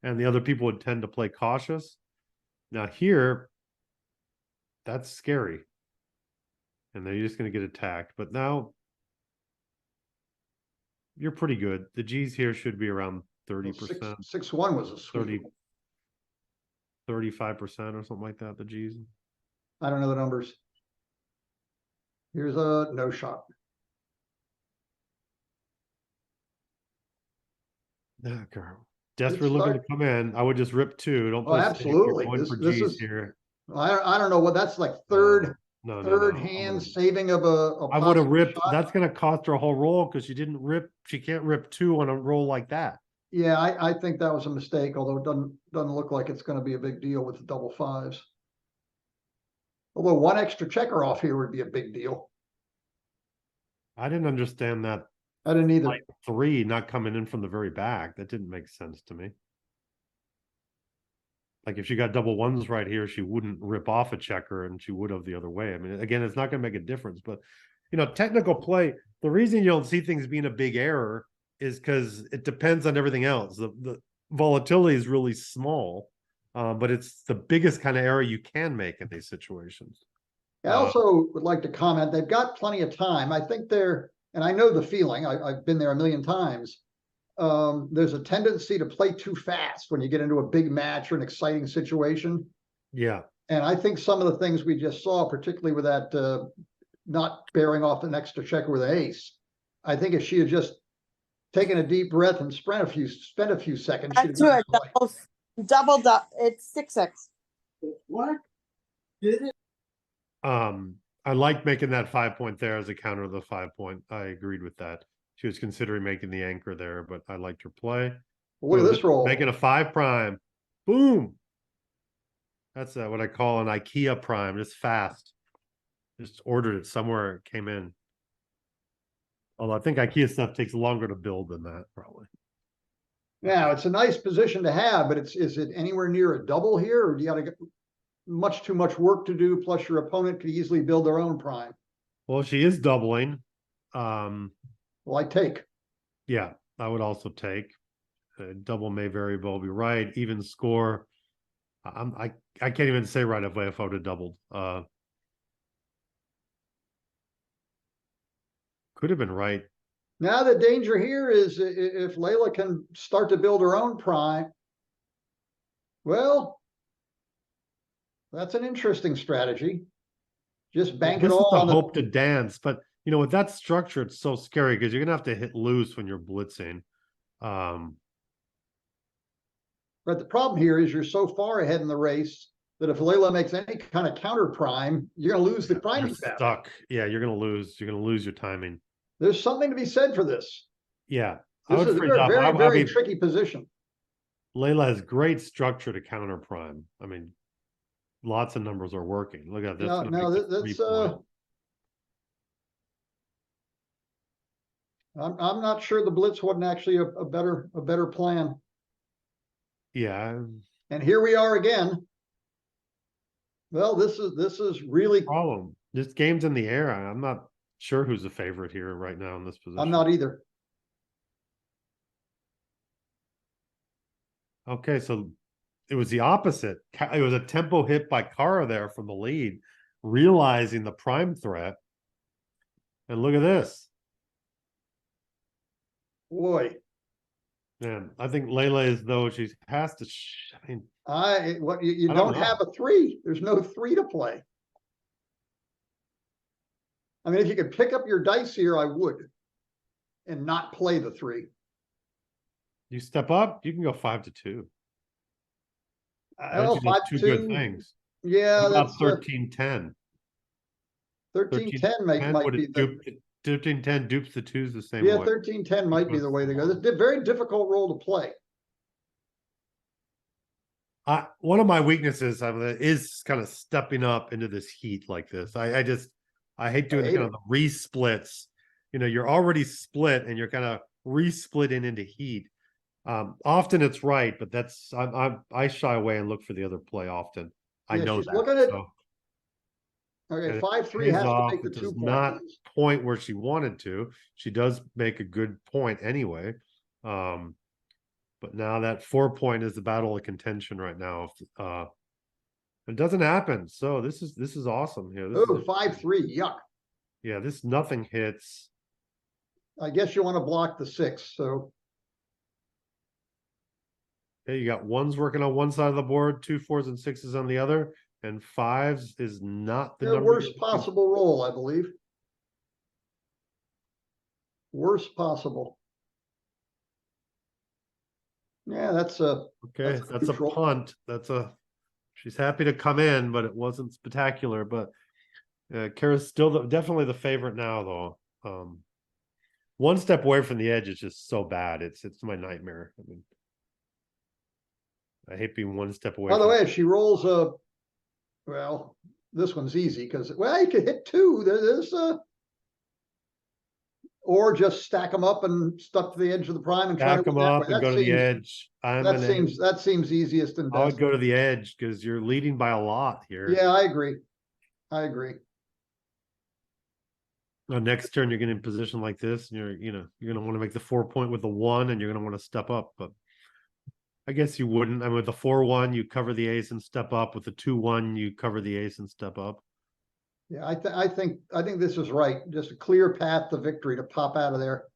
and the other people would tend to play cautious. Now here, that's scary. And then you're just going to get attacked. But now you're pretty good. The G's here should be around 30%, 6-1 was a 30, sweep. 35% or something like that. The G's. I don't know the numbers. Here's a no shot. Yeah, girl. Desperate looking to come in. I would just rip 2. Don't Oh, play absolutely. Going for This G's is here. I don't know what that's like. Third No, hand saving of a I would have possible ripped. shot. That's going to cost her a whole roll because she didn't rip. She can't rip 2 on a roll like that. Yeah, I think that was a mistake, although it doesn't look like it's going to be a big deal with the double 5s. Although 1 extra checker off here would be a big deal. I didn't understand that I didn't either. like 3 not coming in from the very back. That didn't make sense to me. Like if she got double 1s right here, she wouldn't rip off a checker and she would have the other way. I mean, again, it's not going to make a difference, but technical play, the reason you don't see things being a big error is because it depends on everything else. The volatility is really small, but it's the biggest kind of error you can make in these situations. I also would like to comment, they've got plenty of time. I think and I know the feeling, I've been there a million times. There's a tendency to play too fast when you get into a big match or an exciting situation. Yeah. And I think some of the things we just saw, particularly with that not bearing off an extra checker with an ace, I think if she had just taken a deep breath and spent a few seconds, she'd have To a gotten double, it's 6-6. What? Did it? I like making that 5 point there as a counter to the 5 point. I agreed with that. She was considering making the anchor there, but I liked her play. Look at this roll. Making a 5 prime. Boom. That's what I call an IKEA prime. Just fast. Just ordered it somewhere. It came in. Although I think IKEA stuff takes longer to build than that, probably. Now, it's a nice position to have, but is it anywhere near a double here, or do you got to get too much work to do? Plus, your opponent could easily build their own prime. Well, she is doubling. Well, I take. Yeah, I would also take. Double may very well be right. Even score. I can't even say right if I would have doubled. Could have been right. Now the danger here is if Leyla can start to build her own prime. Well, that's an interesting strategy. Just bank it all on on hope to dance, but with that structure, it's so scary because you're gonna have to hit loose when you're blitzing. But the problem here is you're so far ahead in the race that if Leyla makes any kind of counter prime, you're gonna lose the priming battle. Stuck. Yeah, you're gonna lose. You're gonna lose your timing. There's something to be said for this. Yeah, This is a very, very tricky position. Leyla has great structure to counter prime. I mean, lots of numbers are working. Look at this. No, that's I'm not sure the blitz wasn't actually a better plan. Yeah. And here we are again. Well, this is really problem. This game's in the air. I'm not sure who's the favorite here right now in this position. I'm not either. Okay, so it was the opposite. It was a tempo hit by Kara there from the lead, realizing the prime threat. And look at this. Boy. Man, I think Leyla is though she has to. You don't have a 3. There's no 3 to play. I mean, if you could pick up your dice here, I would. And not play the 3. You step up, you can go 5-2. Well, That's just 2 good 5-2. things. Yeah, What about that's 13-10? 13-10 might would be it the, dupe 13-10 dupes the 2s the same yeah, way. 13-10 might be goes the way to go. for It's a very difficult role to play. One of my weaknesses is kind of stepping up into this heat like this. I hate doing the hate kind of the re-splits. You know, you're already split and you're kind of re-splitting into heat. Often it's right, but that's I shy away and look for the other play often. I Yeah, know she's that. looking at, So, okay, and it 5-3 pays has to off. make the It 2 does point. not point where she wanted to. She does make a good point anyway. But now that 4 point is the battle of contention right now. It doesn't happen. So this is awesome here. This Oh, is 5-3, yuck. yeah, this nothing hits. I guess you want to block the 6, so Yeah, you got 1s working on one side of the board, 2 4s and 6s on the other, and 5s is not the the number. worst possible roll, I believe. Worst possible. Yeah, that's a, Okay, that's a that's a neutral. punt. She's happy to come in, but it wasn't spectacular. But Kara's still definitely the favorite now, though. One step away from the edge is just so bad. It's my nightmare. I mean, I hate being one step away. By the from way, if she rolls a, well, this one's easy because, well, you could hit 2. There's or just stack them up and stuck to the edge of the prime and try to Stack them win that up way. and go to the edge. That seems easiest and I would best. go to the edge because you're leading by a lot here. Yeah, I agree. I agree. Next turn, you're getting in position like this, and you're going to want to make the 4 point with the 1, and you're going to want to step up. But I guess you wouldn't. I mean, with the 4-1, you cover the ace and step up. With the 2-1, you cover the ace and step up. Yeah, I think this is right. Just a clear path to victory to pop out of there.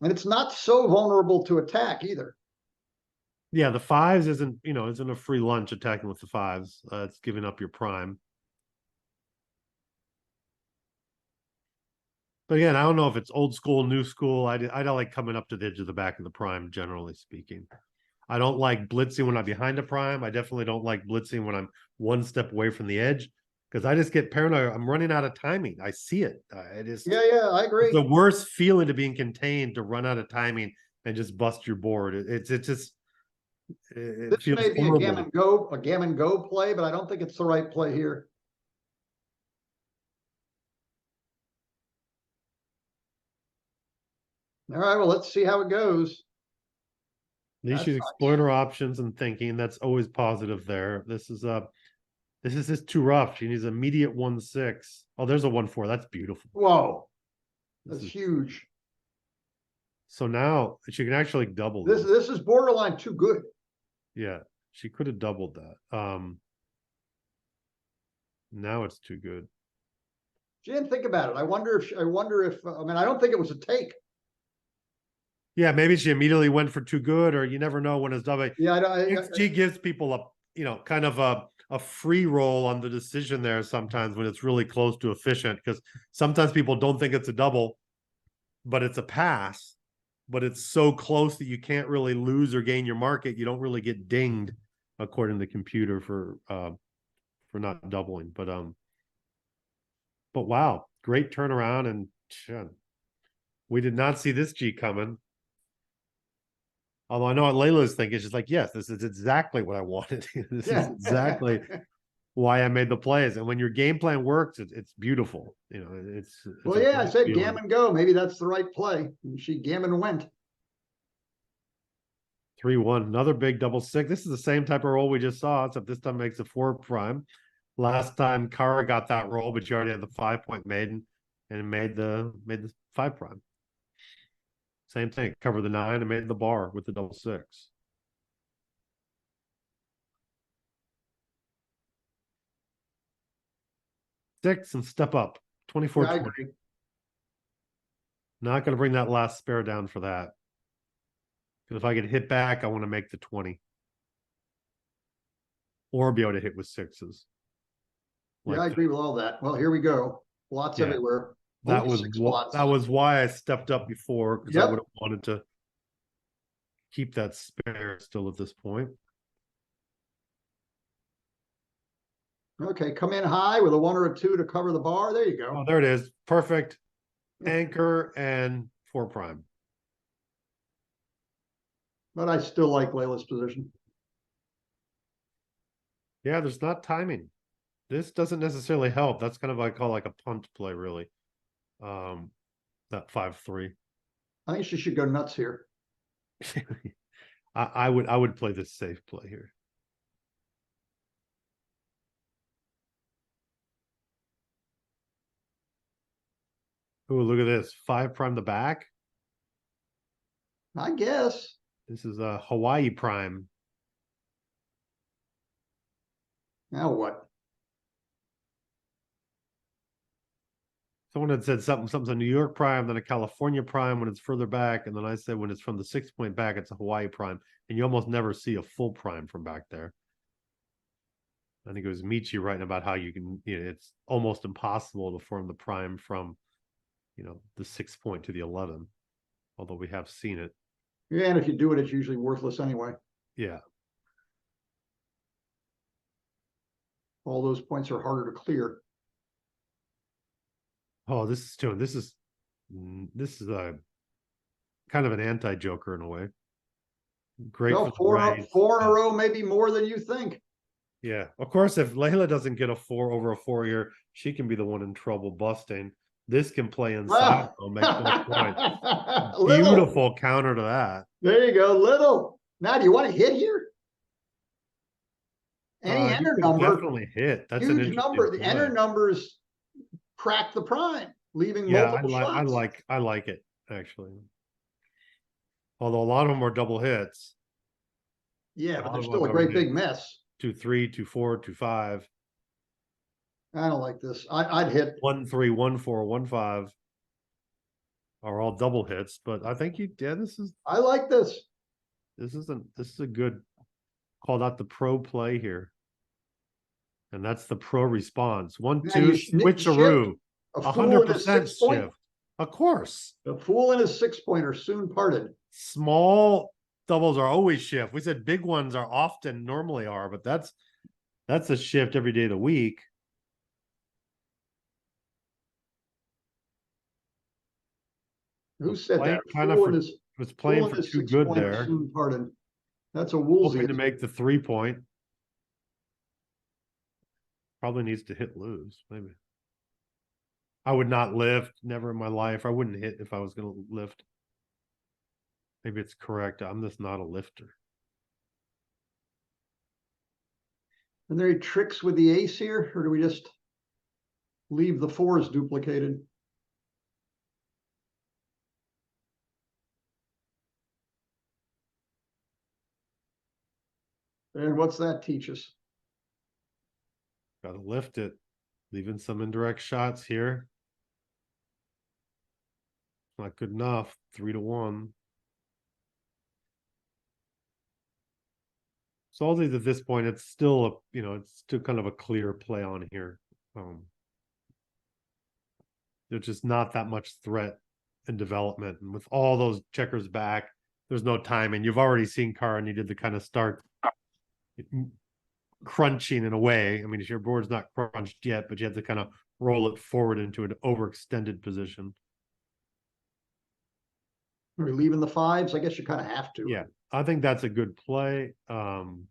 And it's not so vulnerable to attack either. Yeah, the 5s isn't a free lunch attacking with the 5s. It's giving up your prime. But again, I don't know if it's old school, new school. I don't like coming up to the edge of the back of the prime, generally speaking. I don't like blitzing when I'm behind a prime. I definitely don't like blitzing when I'm one step away from the edge because I just get paranoid. I'm running out of timing. I see it. Yeah, I agree. It's the worst feeling to being contained, to run out of timing and just bust your board. It This feels may be horrible. a gammon go play, but I don't think it's the right play here. All right, well, let's see how it goes. At least That she's sucks. exploring her options and thinking. That's always positive there. This is just too rough. She needs immediate 1-6. Oh, there's a 1-4. That's beautiful. Whoa, This that's is- huge. So now she can actually double This is borderline too good. Yeah, she could have doubled that. Now it's too good. She didn't think about it. I wonder if, I mean, I don't think it was a take. Yeah, maybe she immediately went for too good, or you never know when it's double. Yeah, XG gives people kind of a free roll on the decision there sometimes when it's really close to efficient, because sometimes people don't think it's a double, but it's a pass, but it's so close that you can't really lose or gain your market. You don't really get dinged according to the computer for not doubling. But wow, great turnaround, and we did not see this G coming. Although I know what Leyla's thinking, she's like, yes, this is exactly what I wanted. This is exactly why I made the plays. And when your game plan works, it's beautiful. It's well, yeah, I said gammon go. Maybe that's the right play. And she gammon went. 3-1, another big double 6. This is the same type of roll we just saw, except this time makes a 4 prime. Last time Kara got that roll, but you already had the 5 point maiden and made the 5 prime. Same thing, cover the 9 and made the bar with the double 6. Six and step up. 24-20. Yeah, I agree. Not going to bring that last spare down for that. Because if I get hit back, I want to make the 20. Or be able to hit with 6s. Yeah, I agree with all that. Well, here we go. Lots Yeah. everywhere. That Only was 6 what, lots. that was why I stepped up before, because I Yep. would have wanted to keep that spare still at this point. Okay, come in high with a 1 or a 2 to cover the bar. There you Oh, go. there it is. Perfect. Anchor and 4 prime. But I still like Layla's position. Yeah, there's not timing. This doesn't necessarily help. That's kind of what I call like a punt play, really. That 5-3. I think she should go nuts here. I would play this safe play here. Oh, look at this. 5 prime the back. I guess. This is a Hawaii prime. Now what? Someone had said something's a New York prime, then a California prime when it's further back, and then I said when it's from the 6-point back, it's a Hawaii prime, and you almost never see a full prime from back there. I think it was Michi writing about how you can, it's almost impossible to form the prime from, the 6-point to the 11, although we have seen it. Yeah, and if you do it, it's usually worthless anyway. Yeah. All those points are harder to clear. Oh, this is a kind of an anti-joker in a way. Great No, for the four in a right. row, maybe more than you think. Yeah, of course, if Leyla doesn't get a 4 over a 4 here, she can be the one in trouble busting. This can play inside. I'll make no point. Little. Beautiful counter to that. There you go, little. Now, do you want to hit here? Any You enter could number, definitely hit. That's an huge interesting number. The play. enter numbers crack the prime, leaving Yeah, multiple shots. I like it actually. Although a lot of them are double hits. Yeah, a but lot they're of still a them great are big hits. mess. 2-3, 2-4, 2-5. I don't like this. I'd hit 1-3, 1-4, 1-5 are all double hits, but I think I like this. this is a good, call that the pro play here. And that's the pro response. 1, Now 2, you switcheroo. A fool in his 100% 6-point. shift. Of course. A fool and his 6-pointer soon parted. Small doubles are always shift. We said big ones are often normally are, but that's a shift every day of the week. Who said that? Kind of was playing for too good there. Soon parted. That's a Hoping to Woolsey. make the 3-point. Probably needs to hit lose, maybe. I would not lift, never in my life. I wouldn't hit if I was going to lift. Maybe it's correct. I'm just not a lifter. Are there any tricks with the ace here, or do we just leave the 4s duplicated? And what's that teach us? Got to lift it. Leaving some indirect shots here. Not good enough. 3-1. So all these at this point, it's still it's still kind of a clear play on here. There's just not that much threat and development, and with all those checkers back, there's no time. And you've already seen Cara needed to kind of start crunching in a way. I mean, your board's not crunched yet, but you have to kind of roll it forward into an overextended position. Are we leaving the 5s? I guess you kind of have to. Yeah, I think that's a good play. You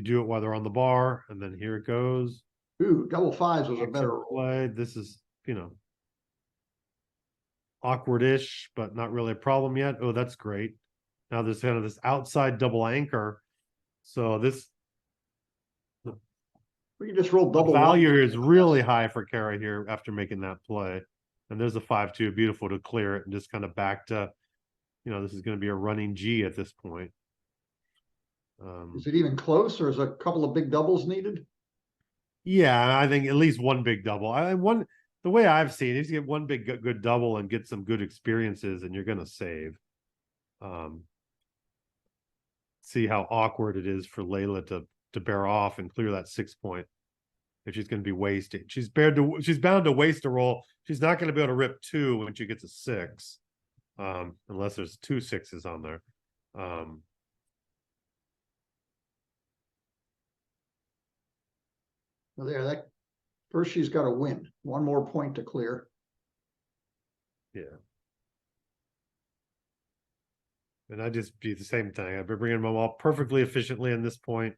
do it while they're on the bar, and then here it goes. Ooh, double 5s was a better roll. Play. This is, awkward-ish, but not really a problem yet. Oh, that's great. Now there's kind of this outside double anchor. So this We can just roll double value one. is really high for Kara here after making that play. And there's a 5-2, beautiful to clear it and just kind of back to, this is going to be a running G at this point. Is it even close, or is a couple of big doubles needed? Yeah, I think at least one big double. The way I've seen it is you get one big good double and get some good experiences, and you're going to save. See how awkward it is for Leyla to bear off and clear that 6-point. if she's going to be wasting. She's bound to waste a roll. She's not going to be able to rip 2 when she gets a 6, unless there's 2 6s on there. Well, there, that first she's got to win. One more point to clear. Yeah. And I just do the same thing. I've been bringing them all perfectly efficiently in this point.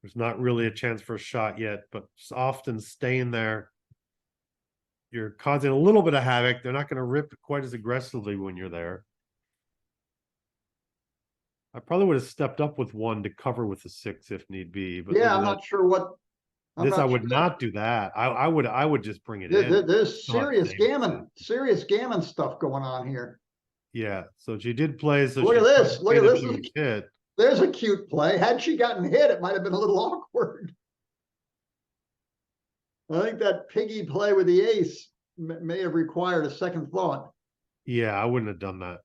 There's not really a chance for a shot yet, but often staying there, you're causing a little bit of havoc. They're not going to rip quite as aggressively when you're there. I probably would have stepped up with 1 to cover with a 6 if need be. But Yeah, I'm not sure what. I'm this not I would sure not do that. I would just bring it There- in. There's Not serious gammon stuff going on here. Yeah, so she did play. So Look she at this, look at played this. if she was hit. There's a cute play. Had she gotten hit, it might have been a little awkward. I think that piggy play with the ace may have required a second thought. Yeah, I wouldn't have done that.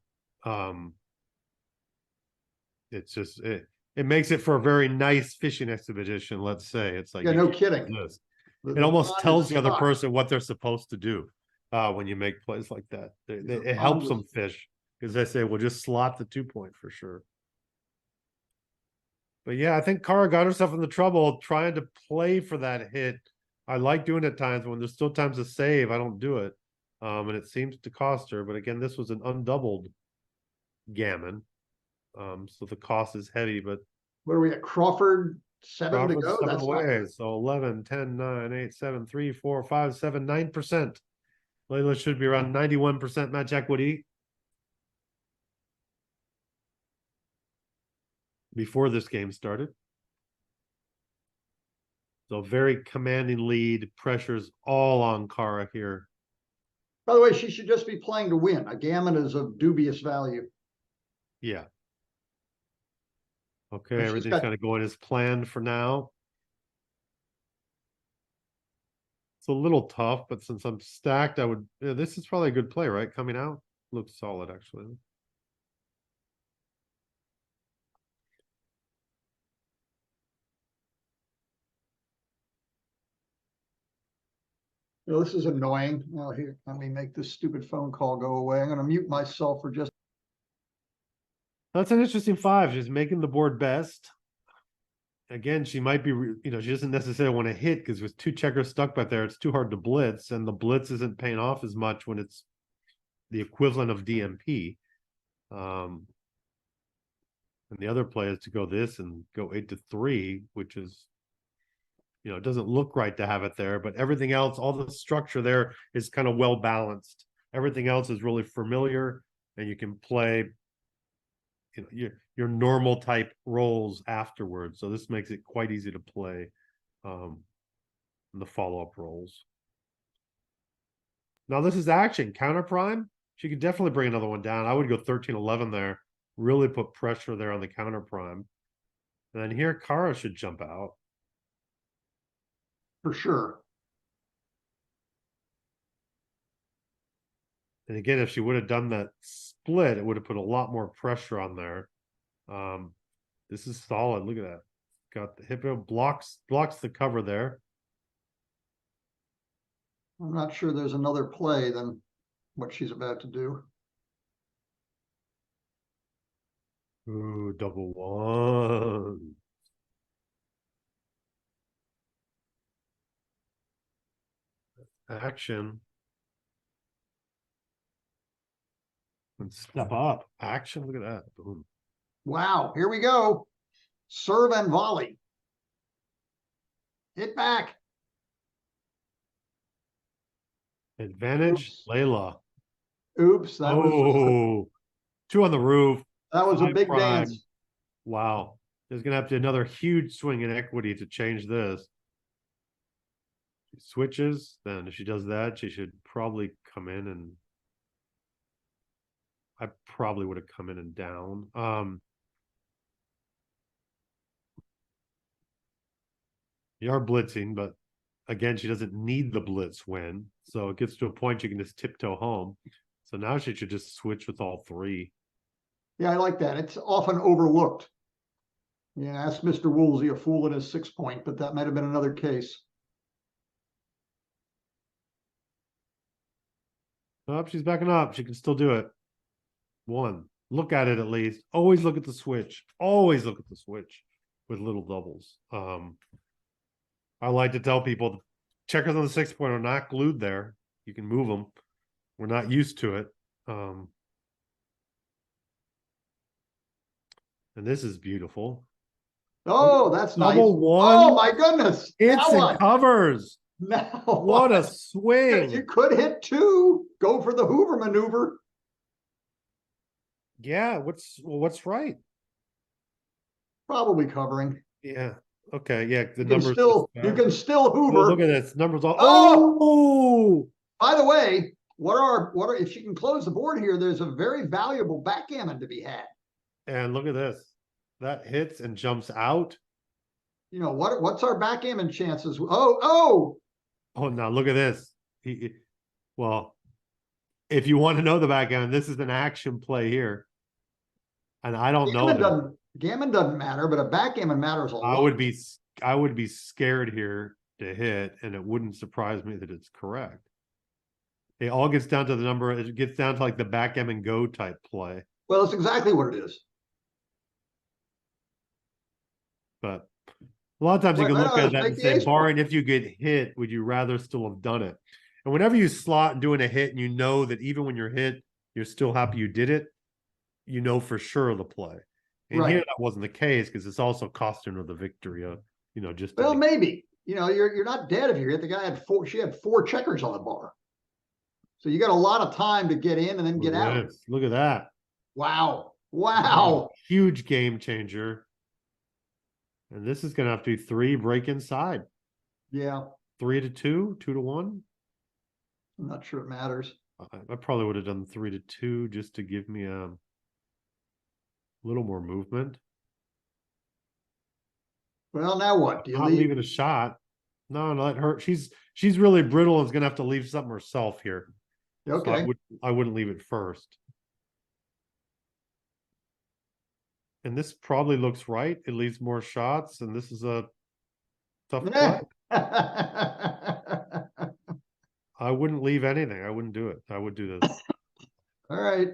It's just it makes it for a very nice fishing expedition. Let's say it's like Yeah, you no can't kidding. do this. The It almost pond tells is the other stocked. person what they're supposed to do when you make plays like that. It pond helps is- them fish because they say, "Well, just slot the 2-point for sure." But yeah, I think Kara got herself into trouble trying to play for that hit. I like doing it at times when there's still times to save. I don't do it, and it seems to cost her. But again, this was an undoubled gammon, so the cost is heavy. But What are we at? Crawford, 7 to Crawford's go? 7 That's not away, good. so 11, 10, 9, 8, 7, 3, 4, 5, 7, 9%. Leyla should be around 91% match equity. Before this game started. So very commanding lead, pressures all on Kara here. By the way, she should just be playing to win. A gammon is of dubious value. Yeah. Okay, But she's everything's got- kind of going as planned for now. It's a little tough, but since I'm stacked, this is probably a good play, right? Coming out looks solid, actually. Oh, this is annoying. Oh, here, let me make this stupid phone call go away. I'm gonna mute myself for just. That's an interesting 5. She's making the board best. Again, she might be, she doesn't necessarily want to hit because with 2 checkers stuck back there, it's too hard to blitz, and the blitz isn't paying off as much when it's the equivalent of DMP. And the other play is to go this and go 8-3, which is, it doesn't look right to have it there, but everything else, all the structure there is kind of well balanced. Everything else is really familiar, and you can play your normal type roles afterwards. So this makes it quite easy to play the follow-up roles. Now this is action. Counter prime. She could definitely bring another one down. I would go 13-11 there. Really put pressure there on the counter prime. And then here Kara should jump out. For sure. And again, if she would have done that split, it would have put a lot more pressure on there. This is solid. Look at that. Got the hippo blocks the cover there. I'm not sure there's another play than what she's about to do. Ooh, double 1. Action. And step up. Action. Look at that. Boom. Wow, here we go. Serve and volley. Hit back. Advantage, Oops. Leyla. Oops, that Oh, 2 on the roof. was a 5 big prime. dance. Wow. There's going to have to be another huge swing in equity to change this. She switches. Then if she does that, she should probably come in and I probably would have come in and down. You are blitzing, but again, she doesn't need the blitz win. So it gets to a point you can just tiptoe home. So now she should just switch with all 3. Yeah, I like that. It's often overlooked. Yeah, ask Mr. Woolsey, a fool in his 6 point, but that might have been another case. Oh, she's backing up. She can still do it. One. Look at it at least. Always look at the switch. Always look at the switch with little doubles. I like to tell people checkers on the 6 point are not glued there. You can move them. We're not used to it. And this is beautiful. Oh, that's nice. Double one. Oh, my goodness. Hits Now and what? covers. Now What a You swing. could hit two, go for the Hoover maneuver. Yeah, what's right? Probably covering. Yeah. Okay. Yeah. The You can numbers. still, you can still Oh, Hoover. look at this. Numbers all. Oh! Oh! By the way, if she can close the board here, there's a very valuable backgammon to be had. And look at this. That hits and jumps out. You know, what's our backgammon chances? Oh, Oh, now look at this. Well, if you want to know the backgammon, this is an action play here. And I don't know. gammon doesn't matter, but a backgammon matters a lot. I would be scared here to hit, and it wouldn't surprise me that it's correct. It all gets down to the number. It gets down to like the backgammon go type play. Well, that's exactly what it is. But a lot of times you can look at that and make the say, ace barring if you get hit, would you rather still have done it? And whenever you slot doing a hit and you know that even when you're hit, you're still happy you did it, you know for sure the play. And Right. here that wasn't the case because it's also costing her the victory. Just to Well, maybe. You know, you're not dead if you hit. The guy had she had 4 checkers on the bar. So you got a lot of time to get in and then get out. Yes, look at that. Wow. Wow. Huge game changer. And this is gonna have to be 3 break inside. Yeah. 3 to 2, 2 to 1. I'm not sure it matters. I probably would have done 3 to 2 just to give me a little more movement. Well, now what? Do you Not leave? leaving a shot. No, let her. She's really brittle and is gonna have to leave something herself here. So Okay. I wouldn't leave it first. And this probably looks right. It leaves more shots, and this is a tough play. I wouldn't leave anything. I wouldn't do it. I would do this. All right.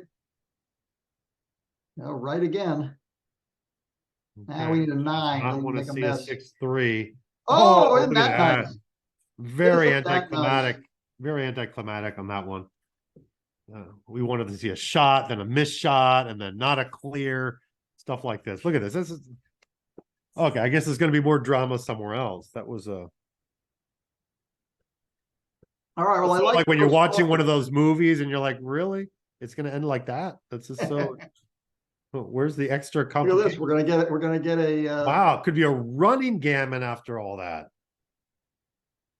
Now, right again. Now we need a 9. I Don't want to make a see a mess. 6-3. Oh, isn't look at that nice? Very Isn't that nice? anticlimactic. Very anticlimactic on that one. We wanted to see a shot, then a missed shot, and then not a clear, stuff like this. Look at this. This is okay. I guess there's going to be more drama somewhere else. That was a All right. Well, I like when you're those watching one of offers. those movies and you're like, really? It's going to end like that? That's just so. Where's the extra Look at complication? this. We're gonna get it. We're gonna get a. Wow, it could be a running gammon after all that.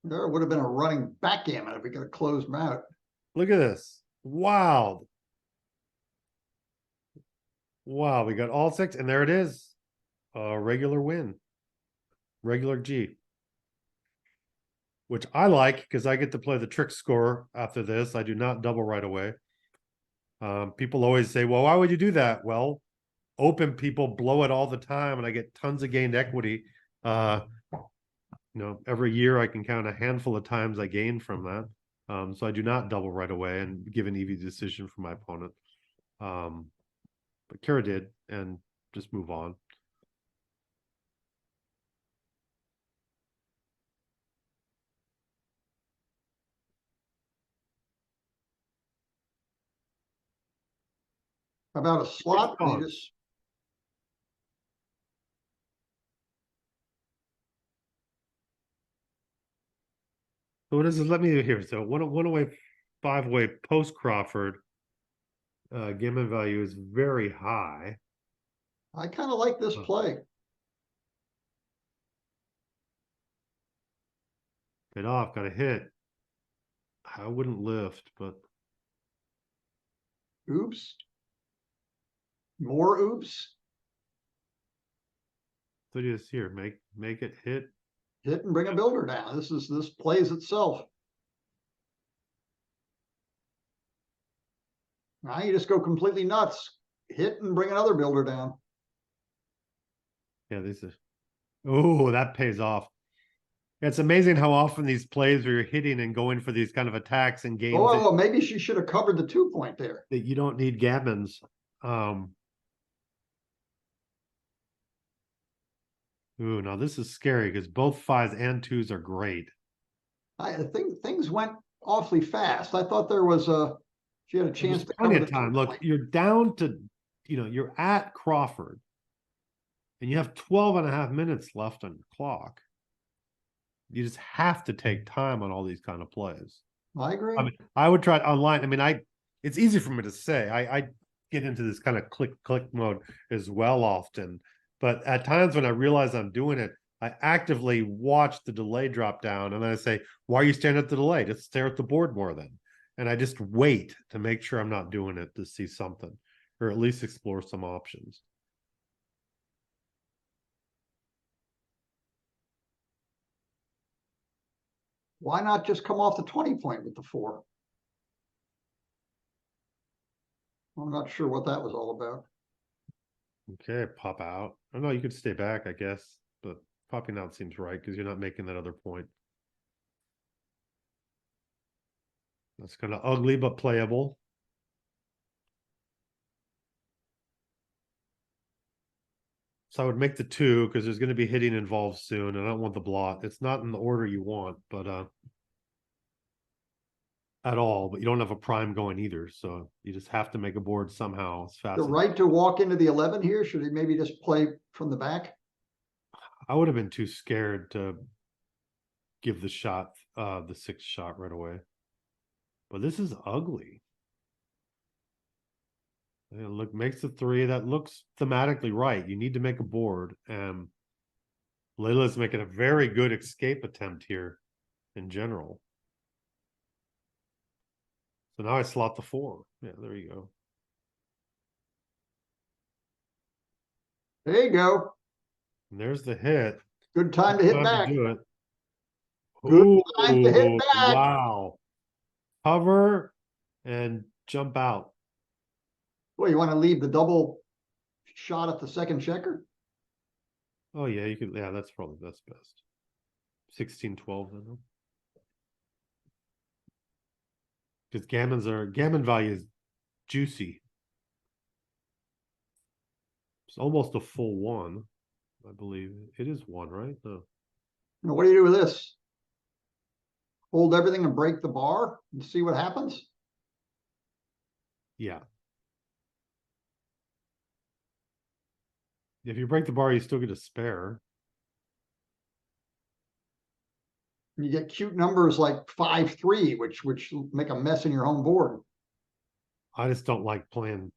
There would have been a running backgammon if we could have closed them out. Look at this. Wow. Wow, we got all 6, and there it is. A regular win. Regular G. Which I like because I get to play the trick score after this. I do not double right away. People always say, well, why would you do that? Well, open people blow it all the time, and I get tons of gained equity. Every year I can count a handful of times I gain from that. So I do not double right away and give an easy decision for my opponent. But Kara did, and just move on. How about a slot? on. We just So what is it? Let me hear. So one away, 5-way post Crawford. Gammon value is very high. I kind of like this play. Get off, got a hit. I wouldn't lift, but Oops. More oops. so just here, make it hit. Hit and bring a builder down. This plays itself. Now you just go completely nuts. Hit and bring another builder down. Yeah, this is. Oh, that pays off. It's amazing how often these plays where you're hitting and going for these kind of attacks in games Oh, maybe she should have covered the 2-point there. that you don't need gammons. Ooh, now this is scary because both 5s and 2s are great. I think things went awfully fast. I thought there was she had a chance There's to plenty cover of the time. Look, 2-point. you're down to, you're at Crawford and you have 12 and a half minutes left on your clock. You just have to take time on all these kind of plays. I agree. I mean, I would try it online. I mean, it's easy for me to say. I get into this kind of click mode as well often, but at times when I realize I'm doing it, I actively watch the delay drop down and then I say, why are you staring at the delay? Just stare at the board more then. And I just wait to make sure I'm not doing it to see something, or at least explore some options. Why not just come off the 20-point with the 4? I'm not sure what that was all about. Okay, pop out. I know you could stay back, I guess, but popping out seems right because you're not making that other point. That's kind of ugly, but playable. So I would make the 2 because there's going to be hitting involved soon. And I don't want the blot. It's not in the order you want, but at all. But you don't have a prime going either, so you just have to make a board somehow as fast. The right to walk into the 11 here. Should he maybe just play from the back? I would have been too scared to give the shot, the 6th shot right away. But this is ugly. And look, makes the 3. That looks thematically right. You need to make a board. And Leyla's making a very good escape attempt here in general. So now I slot the 4. Yeah, there you go. There you go. And there's the hit. Good time to hit Time back. to do it. Good time to hit Ooh, back. wow. Cover and jump out. Well, you want to leave the double shot at the second checker? Oh yeah, you could. Yeah, that's probably best. 16-12 then. Because gammon value is juicy. It's almost a full 1, I believe. It is 1, right? No. Now, what do you do with this? Hold everything and break the bar and see what happens? Yeah. If you break the bar, you still get a spare. You get cute numbers like 5-3, which make a mess in your home board. I just don't like playing.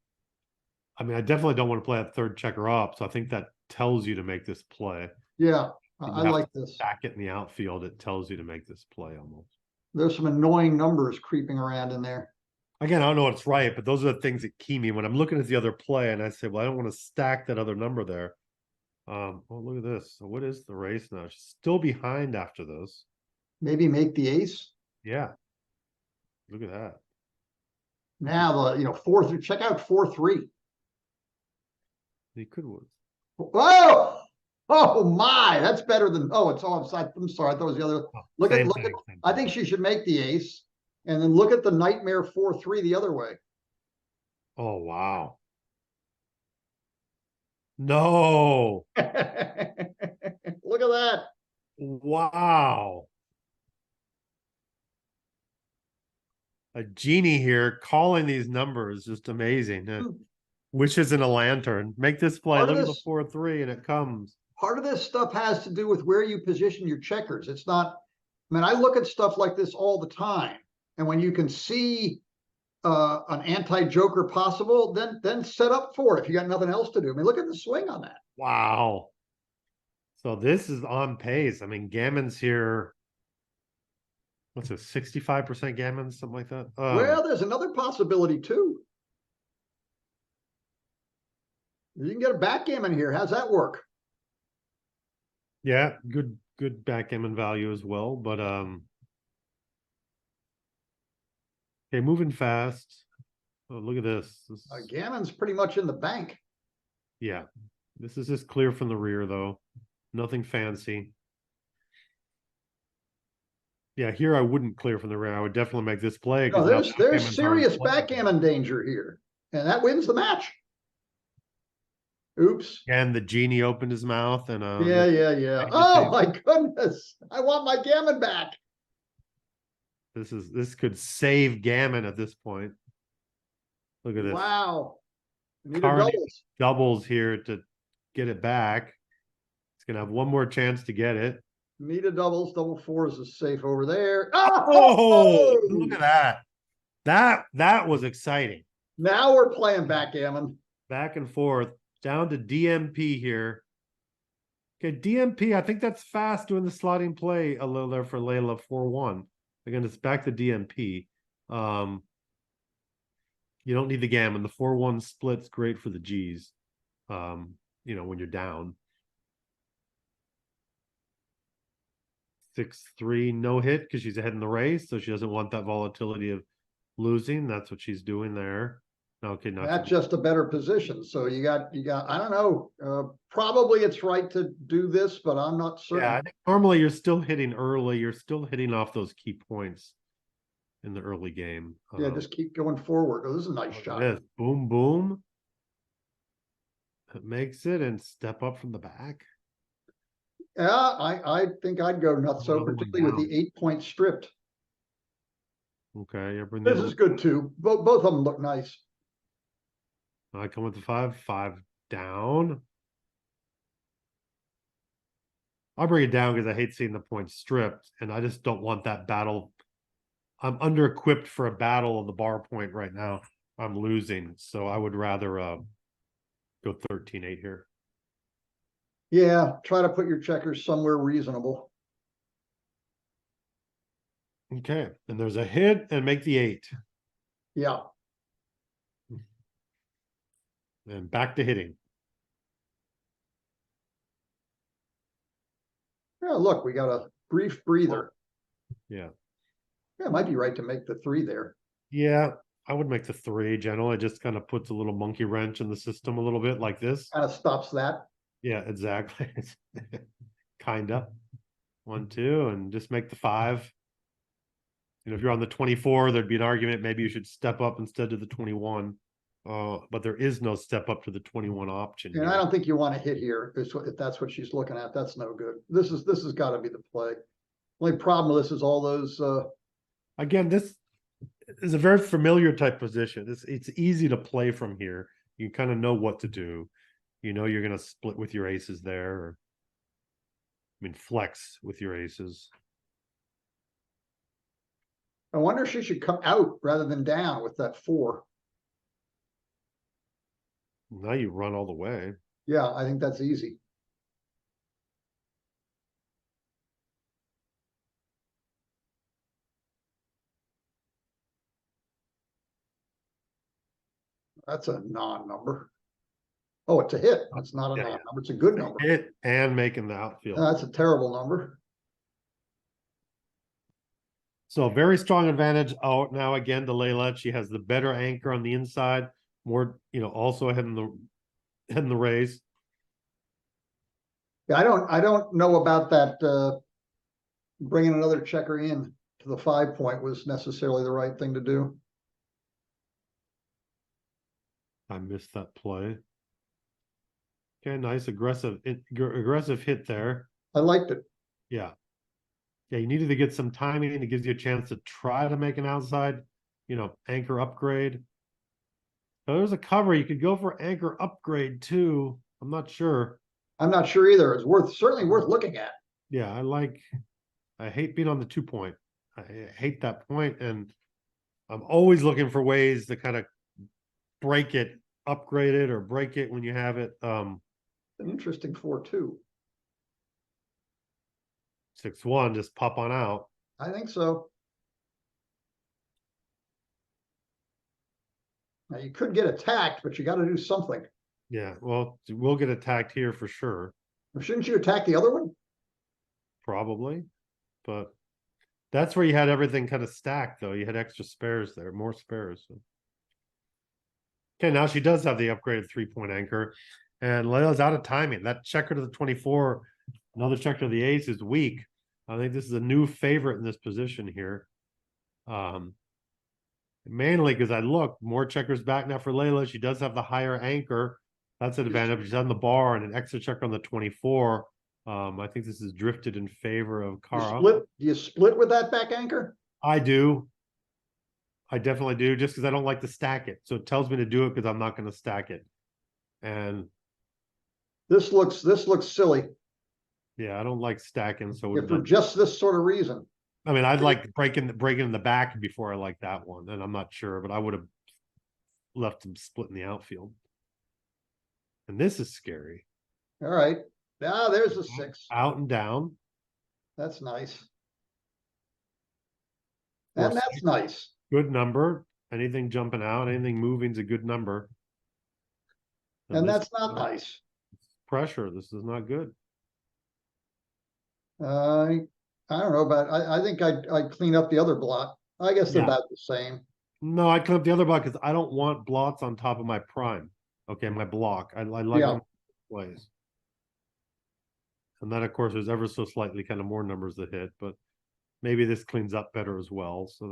I mean, I definitely don't want to play a 3rd checker up. So I think that tells you to make this play. Yeah, You I have like to this. Stack it in the outfield. It tells you to make this play almost. There's some annoying numbers creeping around in there. Again, I don't know what's right, but those are the things that key me when I'm looking at the other play and I say, well, I don't want to stack that other number there. Oh, look at this. So what is the race now? She's still behind after this. Maybe make the ace. Yeah. Look at that. Now the 4-3. Check out 4-3. He could win. Whoa! Oh my, that's better than. Oh, it's offside. I'm sorry, I thought it was the other. Oh, Look at same look thing, at. same I thing. think she should make the ace, and then look at the nightmare 4-3 the other way. Oh, wow. No. Look at that. Wow. A genie here calling these numbers, just amazing. Wishes in a lantern. Make this play. Part of Look at the this- 4-3 and it comes. Part of this stuff has to do with where you position your checkers. It's not. I mean, I look at stuff like this all the time, and when you can see an anti-joker possible, then set up for it if you got nothing else to do. I mean, look at the swing on that. Wow. So this is on pace. I mean, Gammon's here. What's it, 65% Gammon, something like that? Well, there's another possibility too. You can get a backgammon here. How's that work? Yeah, good backgammon value as well. But okay, moving fast. Oh, look at this. Gammon's pretty much in the bank. Yeah, this is just clear from the rear though. Nothing fancy. Yeah, here I wouldn't clear from the rear. I would definitely make this play. No, 'cause now there's backgammon's serious already played. backgammon danger here, and that wins the match. Oops. And the genie opened his mouth and Yeah, yeah, yeah. Thank you, Oh Steve. my goodness. I want my gammon back. this could save gammon at this point. Look at this. Wow. Need a Carney doubles. doubles here to get it back. It's gonna have one more chance to get it. Need a doubles. Double fours is safe over there. Oh, look at that. That was exciting. Now we're playing backgammon. Back and forth down to DMP here. Okay, DMP, I think that's fast doing the slotting play a little there for Leyla 4-1. Again, it's back to DMP. You don't need the gammon. The 4-1 split's great for the G's. You know, when you're down. 6-3, no hit because she's ahead in the race, so she doesn't want that volatility of losing. That's what she's doing there. Okay, not That's just a better position. So you got, I don't know, probably it's right to do this, but I'm not certain. Yeah, I think normally you're still hitting early. You're still hitting off those key points in the early game. Yeah, just keep going forward. Oh, this is a nice Look at shot. this. Boom, boom. It makes it and step up from the back. Yeah, I think I'd go nuts, so Another one particularly with the down. 8-point stripped. Okay, you bring the This other is good too. Both of them look nice. I come with the 5 down. I'll bring it down because I hate seeing the points stripped, and I just don't want that battle. I'm under equipped for a battle of the bar point right now. I'm losing, so I would rather go 13-8 here. Yeah, try to put your checkers somewhere reasonable. Okay, and there's a hit and make the 8. Yeah, And back to hitting. yeah, look, we got a brief breather. Yeah. Yeah, it might be right to make the 3 there. Yeah, I would make the 3 general. It just kind of puts a little monkey wrench in the system a little bit like this. Kind of stops that. Yeah, exactly. Kinda. 1, 2, and just make the 5. You know, if you're on the 24, there'd be an argument. Maybe you should step up instead of the 21. But there is no step up to the 21 option. And I here. don't think you want to hit here if that's what she's looking at. That's no good. This has got to be the play. Only problem with this is all those Again, this is a very familiar type position. It's easy to play from here. You kind of know what to do. You know you're gonna split with your aces there, or flex with your aces. I wonder if she should come out rather than down with that 4. Now you run all the way. Yeah, I think that's easy. That's a non-number. Oh, it's a hit. It's not a Yeah, yeah. non-number. It's a good number. Hit and making the outfield. That's a terrible number. So very strong advantage out now again to Leyla. She has the better anchor on the inside, more, also ahead in the race. Yeah, I don't know about that. Bringing another checker in to the 5-point was necessarily the right thing to do. I missed that play. Okay, nice aggressive hit there. I liked it. Yeah. Yeah, you needed to get some timing. It gives you a chance to try to make an outside, anchor upgrade. So there's a cover. You could go for anchor upgrade too. I'm not sure. I'm not sure either. It's certainly worth looking at. Yeah, I hate being on the 2-point. I hate that point, and I'm always looking for ways to kind of break it, upgrade it, or break it when you have it. An interesting 4-2. 6-1, just pop on out. I think so. Now you could get attacked, but you got to do something. Yeah, well, we'll get attacked here for sure, Or shouldn't you attack the other one? probably. But that's where you had everything kind of stacked, though. You had extra spares there, more spares. So. Okay, now she does have the upgraded 3-point anchor, and Leila's out of timing. That checker to the 24, another checker to the ace is weak. I think this is a new favorite in this position here. Mainly because I look, more checkers back now for Leyla. She does have the higher anchor. That's an advantage. She's on the bar and an extra checker on the 24. I think this is drifted in favor of Kara. Do you split with that back anchor? I do. I definitely do, just because I don't like to stack it. So it tells me to do it because I'm not going to stack it. And This looks silly. yeah, I don't like stacking. So If for just this sort of reason. I mean, I'd like breaking in the back before I like that one, and I'm not sure, but I would have left him split in the outfield. And this is scary. All right. Now there's a 6. Out and down. That's nice. Or And that's nice. Good number. Anything jumping out, anything moving is a good number. And this that's not nice. pressure. This is not good. I don't know, but I think I'd clean up the other blot. I guess they're Yeah. about the same. No, I clean up the other block because I don't want blots on top of my prime. Okay, my block. I like Yeah. them ways. And then of course there's ever so slightly kind of more numbers that hit, but maybe this cleans up better as well. So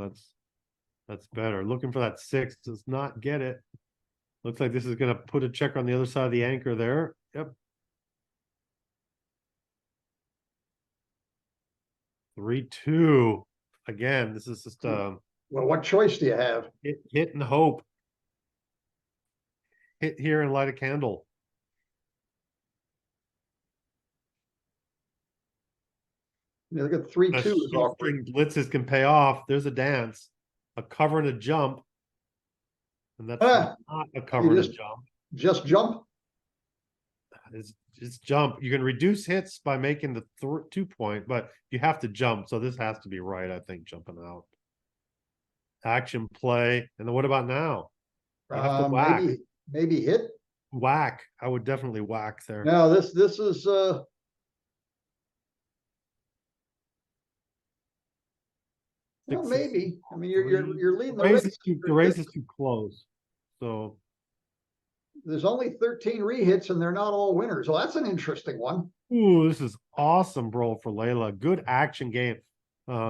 that's better. Looking for that 6, does not get it. Looks like this is gonna put a checker on the other side of the anchor there. Yep. 3-2. Again, this is just Well, what choice do you have? hit and hope. Hit here and light a candle. You look at 3-2 is awkward. Shoestring blitzes can pay off. There's a dance, a cover and a jump. And that's Ah, not a cover and a just- jump. Just jump. It's jump. You can reduce hits by making the 2-point, but you have to jump. So this has to be right, I think, jumping out. Action play. And then what about now? You have to whack. Maybe hit. Whack. I would definitely whack there. No, this is well, Six, maybe. I mean, you're leading the The race. race is too close. So There's only 13 rehits and they're not all winners. Well, that's an interesting one. ooh, this is awesome, bro, for Leyla. Good action game.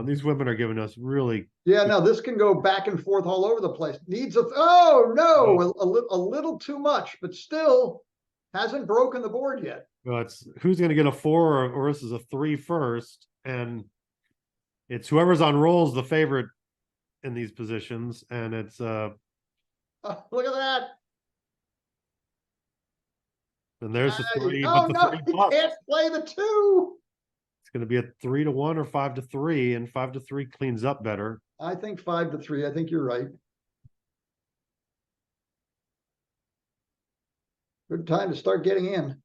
These women are giving us really. Yeah, no, this can go back and forth all over the place. Needs oh no, a little too much, but still hasn't broken the board yet. It's who's going to get a 4 or this is a 3 first, and it's whoever's on rolls the favorite in these positions, and it's Look at that. and there's the 3. Oh but the no, 3 he plus. can't play the 2. It's going to be a 3-1 or 5-3, and 5-3 cleans up better. I think 5-3. I think you're right. Good time to start getting in.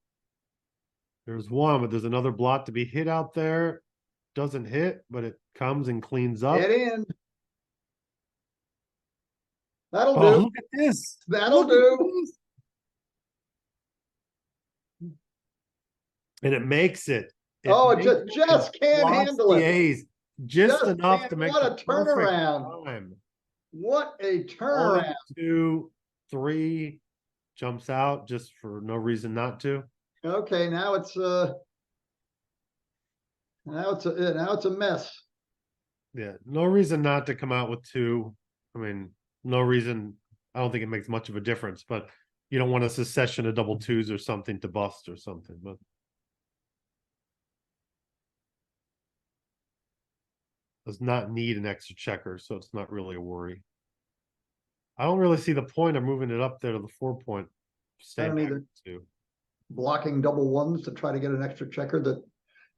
There's one, but there's another blot to be hit out there. Doesn't hit, but it comes and cleans up. Get in. That'll Oh, do. look at this. That'll Look at do. this. And it makes it. Oh, it makes just can't blocks handle the it. A's just enough can't- to make what the a turnaround. perfect time. What a 1, turnaround. 2, 3 jumps out just for no reason not to. Okay, now it's a mess. Yeah, no reason not to come out with 2. I mean, no reason. I don't think it makes much of a difference, but you don't want a succession of double 2s or something to bust or something. But does not need an extra checker, so it's not really a worry. I don't really see the point of moving it up there to the 4-point. I don't Stay either. back to. Blocking double 1s to try to get an extra checker that,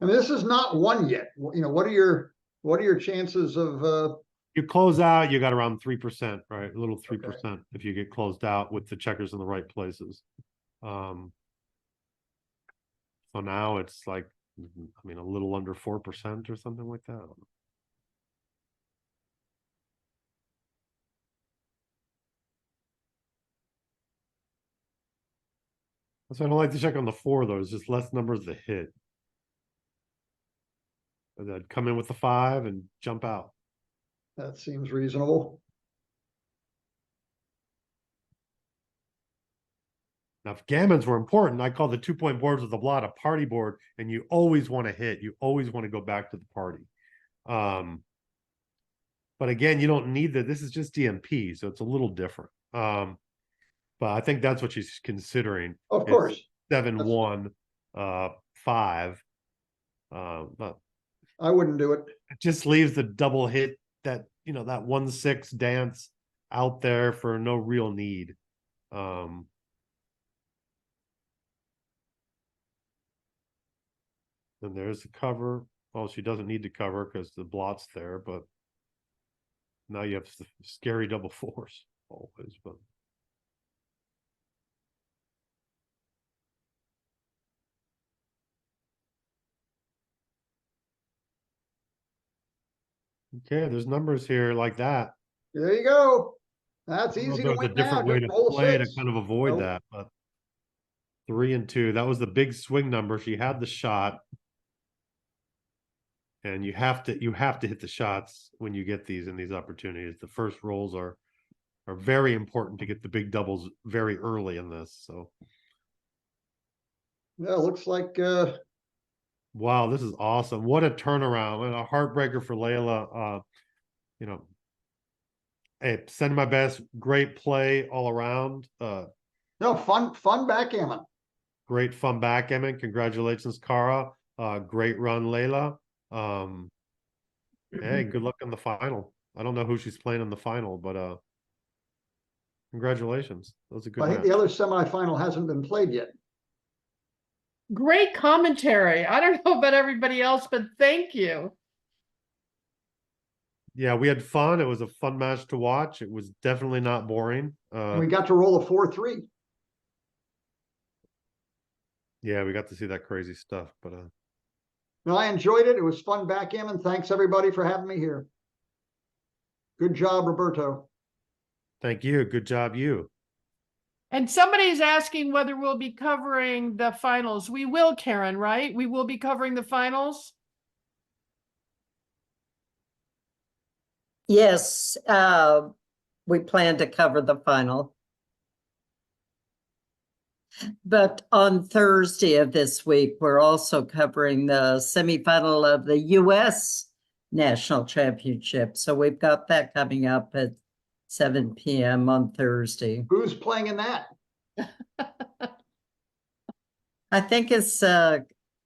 I mean, this is not 1 yet. You know, what are your chances of, You close out, you got around 3%, right? A little 3% if you get closed out with the checkers in the right places. So now it's like, I mean, a little under 4% or something like that. I don't know. That's why I don't like to check on the 4 though. It's just less numbers to hit. But I'd come in with the 5 and jump out. that seems reasonable. Now, if gammons were important, I call the 2-point boards with the blot a party board, and you always want to hit. You always want to go back to the party. But again, you don't need that. This is just DMP, so it's a little different. But I think that's what she's considering. Of It's course. 7-1, 5. But I wouldn't do it. it just leaves the double hit that, you know, that 1-6 dance out there for no real need. And there's the cover. Well, she doesn't need to cover because the blot's there, but now you have the scary double fours always. But okay, there's numbers here like that. There you go. That's I don't know if easy to there's a win now. different way Just to roll a play to 6. kind of avoid Nope. that, but 3 and 2, that was the big swing number. She had the shot. And you have to hit the shots when you get these in these opportunities. The first rolls are very important to get the big doubles very early in this. So Yeah, looks like wow, this is awesome. What a turnaround and a heartbreaker for Leyla. You know, hey, send my best, great play all around. no fun backgammon. Great fun backgammon. Congratulations, Cara. Great run, Leyla. Hey, good luck in the final. I don't know who she's playing in the final, but congratulations. That was a good I think match. the other semifinal hasn't been played yet. Great commentary. I don't know about everybody else, but thank you. Yeah, we had fun. It was a fun match to watch. It was definitely not boring. We got to roll a 4-3. Yeah, we got to see that crazy stuff, but No, I enjoyed it. It was fun backgammon. Thanks everybody for having me here. Good job, Roberto. thank you. Good job, you. And somebody's asking whether we'll be covering the finals. We will, Karen, right? We will be covering the finals. Yes, we plan to cover the final. But on Thursday of this week, we're also covering the semifinal of the U.S. National Championship. So we've got that coming up at 7 p.m. on Thursday. Who's playing in that? I think it's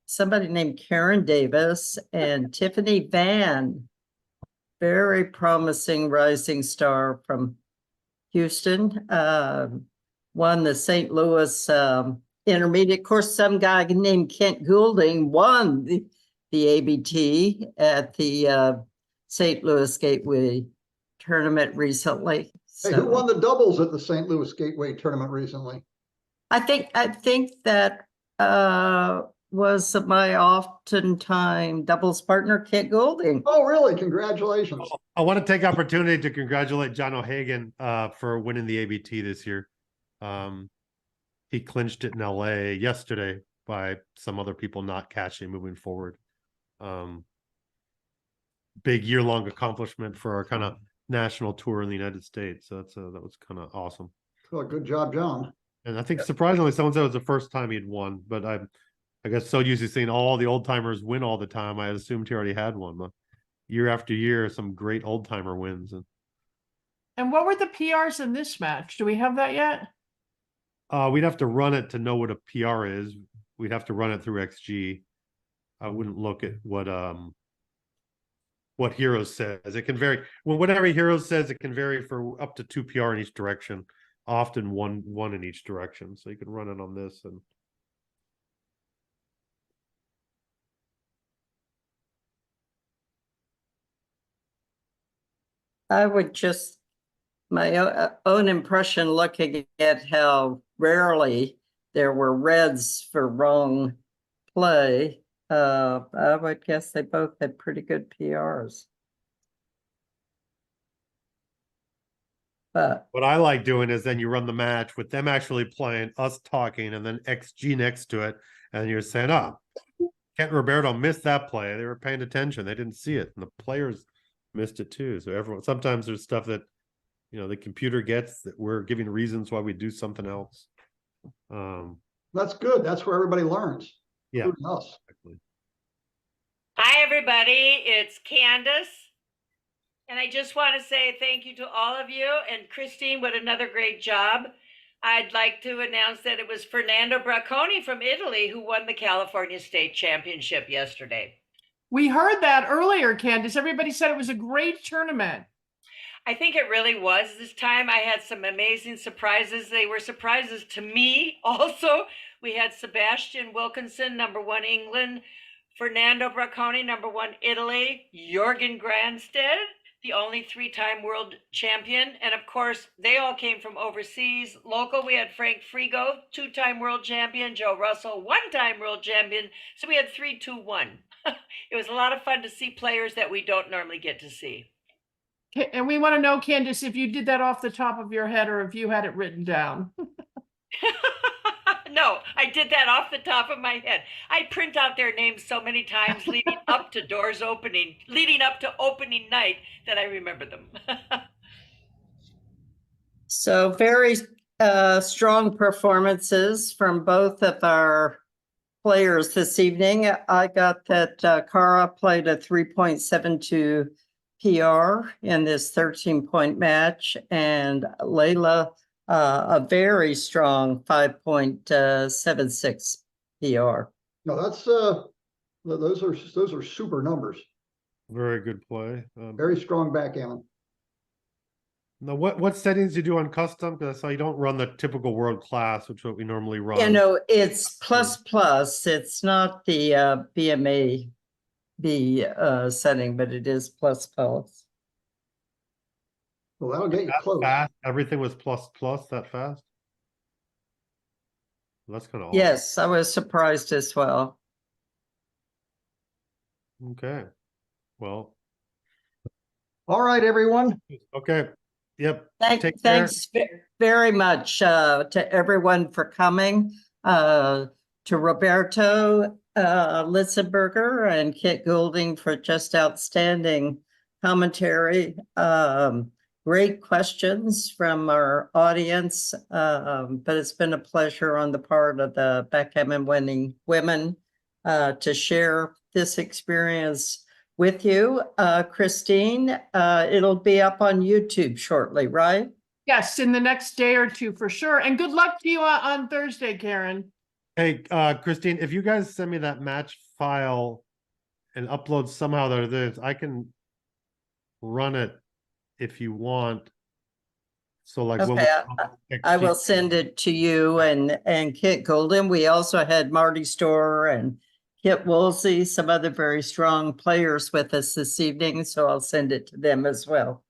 somebody named Karen Davis and Tiffany Van. Very promising rising star from Houston. Won the St. Louis intermediate. Of course, some guy named Kent Goulding won the ABT at the St. Louis Gateway tournament recently. Hey, who won the doubles at the St. Louis Gateway tournament recently? I think that was my oftentimes doubles partner, Kent Goulding. Oh, really? Congratulations. I want to take opportunity to congratulate John O'Hagan for winning the ABT this year. He clinched it in LA yesterday by some other people not cashing moving forward. Big year-long accomplishment for our kind of national tour in the United States. So that was kind of awesome. Well, good job, John. And I think surprisingly, someone said it was the first time he'd won, but I guess so used to seeing all the old timers win all the time. I assumed he already had one. But year after year, some great old timer wins. And what were the PRs in this match? Do we have that yet? We'd have to run it to know what a PR is. We'd have to run it through XG. I wouldn't look at what Heroes says. It can vary. Well, whatever Heroes says, it can vary for up to 2 PR in each direction. Often one in each direction. So you can run it on this and. I would just, my own impression looking at how rarely there were reds for wrong play, I would guess they both had pretty good PRs. But What I like doing is then you run the match with them actually playing, us talking, and then XG next to it, and you're saying, "Oh, Kent and Roberto missed that play. They were paying attention. They didn't see it, and the players missed it too." So everyone, sometimes there's stuff that the computer gets that we're giving reasons why we do something else. That's good. That's where everybody learns. Yeah. Including us. Exactly. Hi, everybody. It's Candace. And I just want to say thank you to all of you. And Christine, what another great job. I'd like to announce that it was Fernando Bracconi from Italy who won the California State Championship yesterday. We heard that earlier, Candace. Everybody said it was a great tournament. I think it really was this time. I had some amazing surprises. They were surprises to me also. We had Sebastian Wilkinson, #1 England, Fernando Bracconi, #1 Italy, Jorgen Granstedt, the only 3-time world champion. And of course, they all came from overseas. Local, we had Frank Frigo, 2-time world champion, Joe Russell, 1-time world champion. So we had 3-2-1. It was a lot of fun to see players that we don't normally get to see. And we want to know, Candace, if you did that off the top of your head or if you had it written down. No, I did that off the top of my head. I print out their names so many times leading up to doors opening, leading up to opening night that I remember them. So very strong performances from both of our players this evening. I got that Cara played a 3.72 PR in this 13-point match, and Leyla a very strong 5.76 PR. No, that's those are super numbers. Very good play. Very strong backgammon. Now, what settings do you do on custom? Because I saw you don't run the typical world class, which is what we normally run. You know, it's plus. It's not the BMA setting, but it is plus. Well, that'll get you That close. fast? Everything was plus that fast? That's kind of Yes, I was surprised as well. Okay. Well, All right, everyone. okay. Yep. Take care. Thanks very much to everyone for coming. To Roberto Litzenberger and Kit Goulding for just outstanding commentary. Great questions from our audience, but it's been a pleasure on the part of the backgammon winning women to share this experience with you. Christine, it'll be up on YouTube shortly, right? Yes, in the next day or two for sure. And good luck to you on Thursday, Karen. Hey, Christine, if you guys send me that match file and upload somehow to this, I can run it if you want. So like when Okay, we I will send it to you and Kit Golden. We also had Marty Storr and Kit Woolsey, some other very strong players with us this evening, so I'll send it to them as well.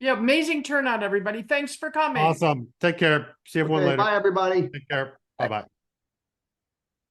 Yeah, amazing turnout, everybody. Thanks for coming. Awesome. Take care. See everyone Okay, later. bye, everybody. Take care. Bye-bye.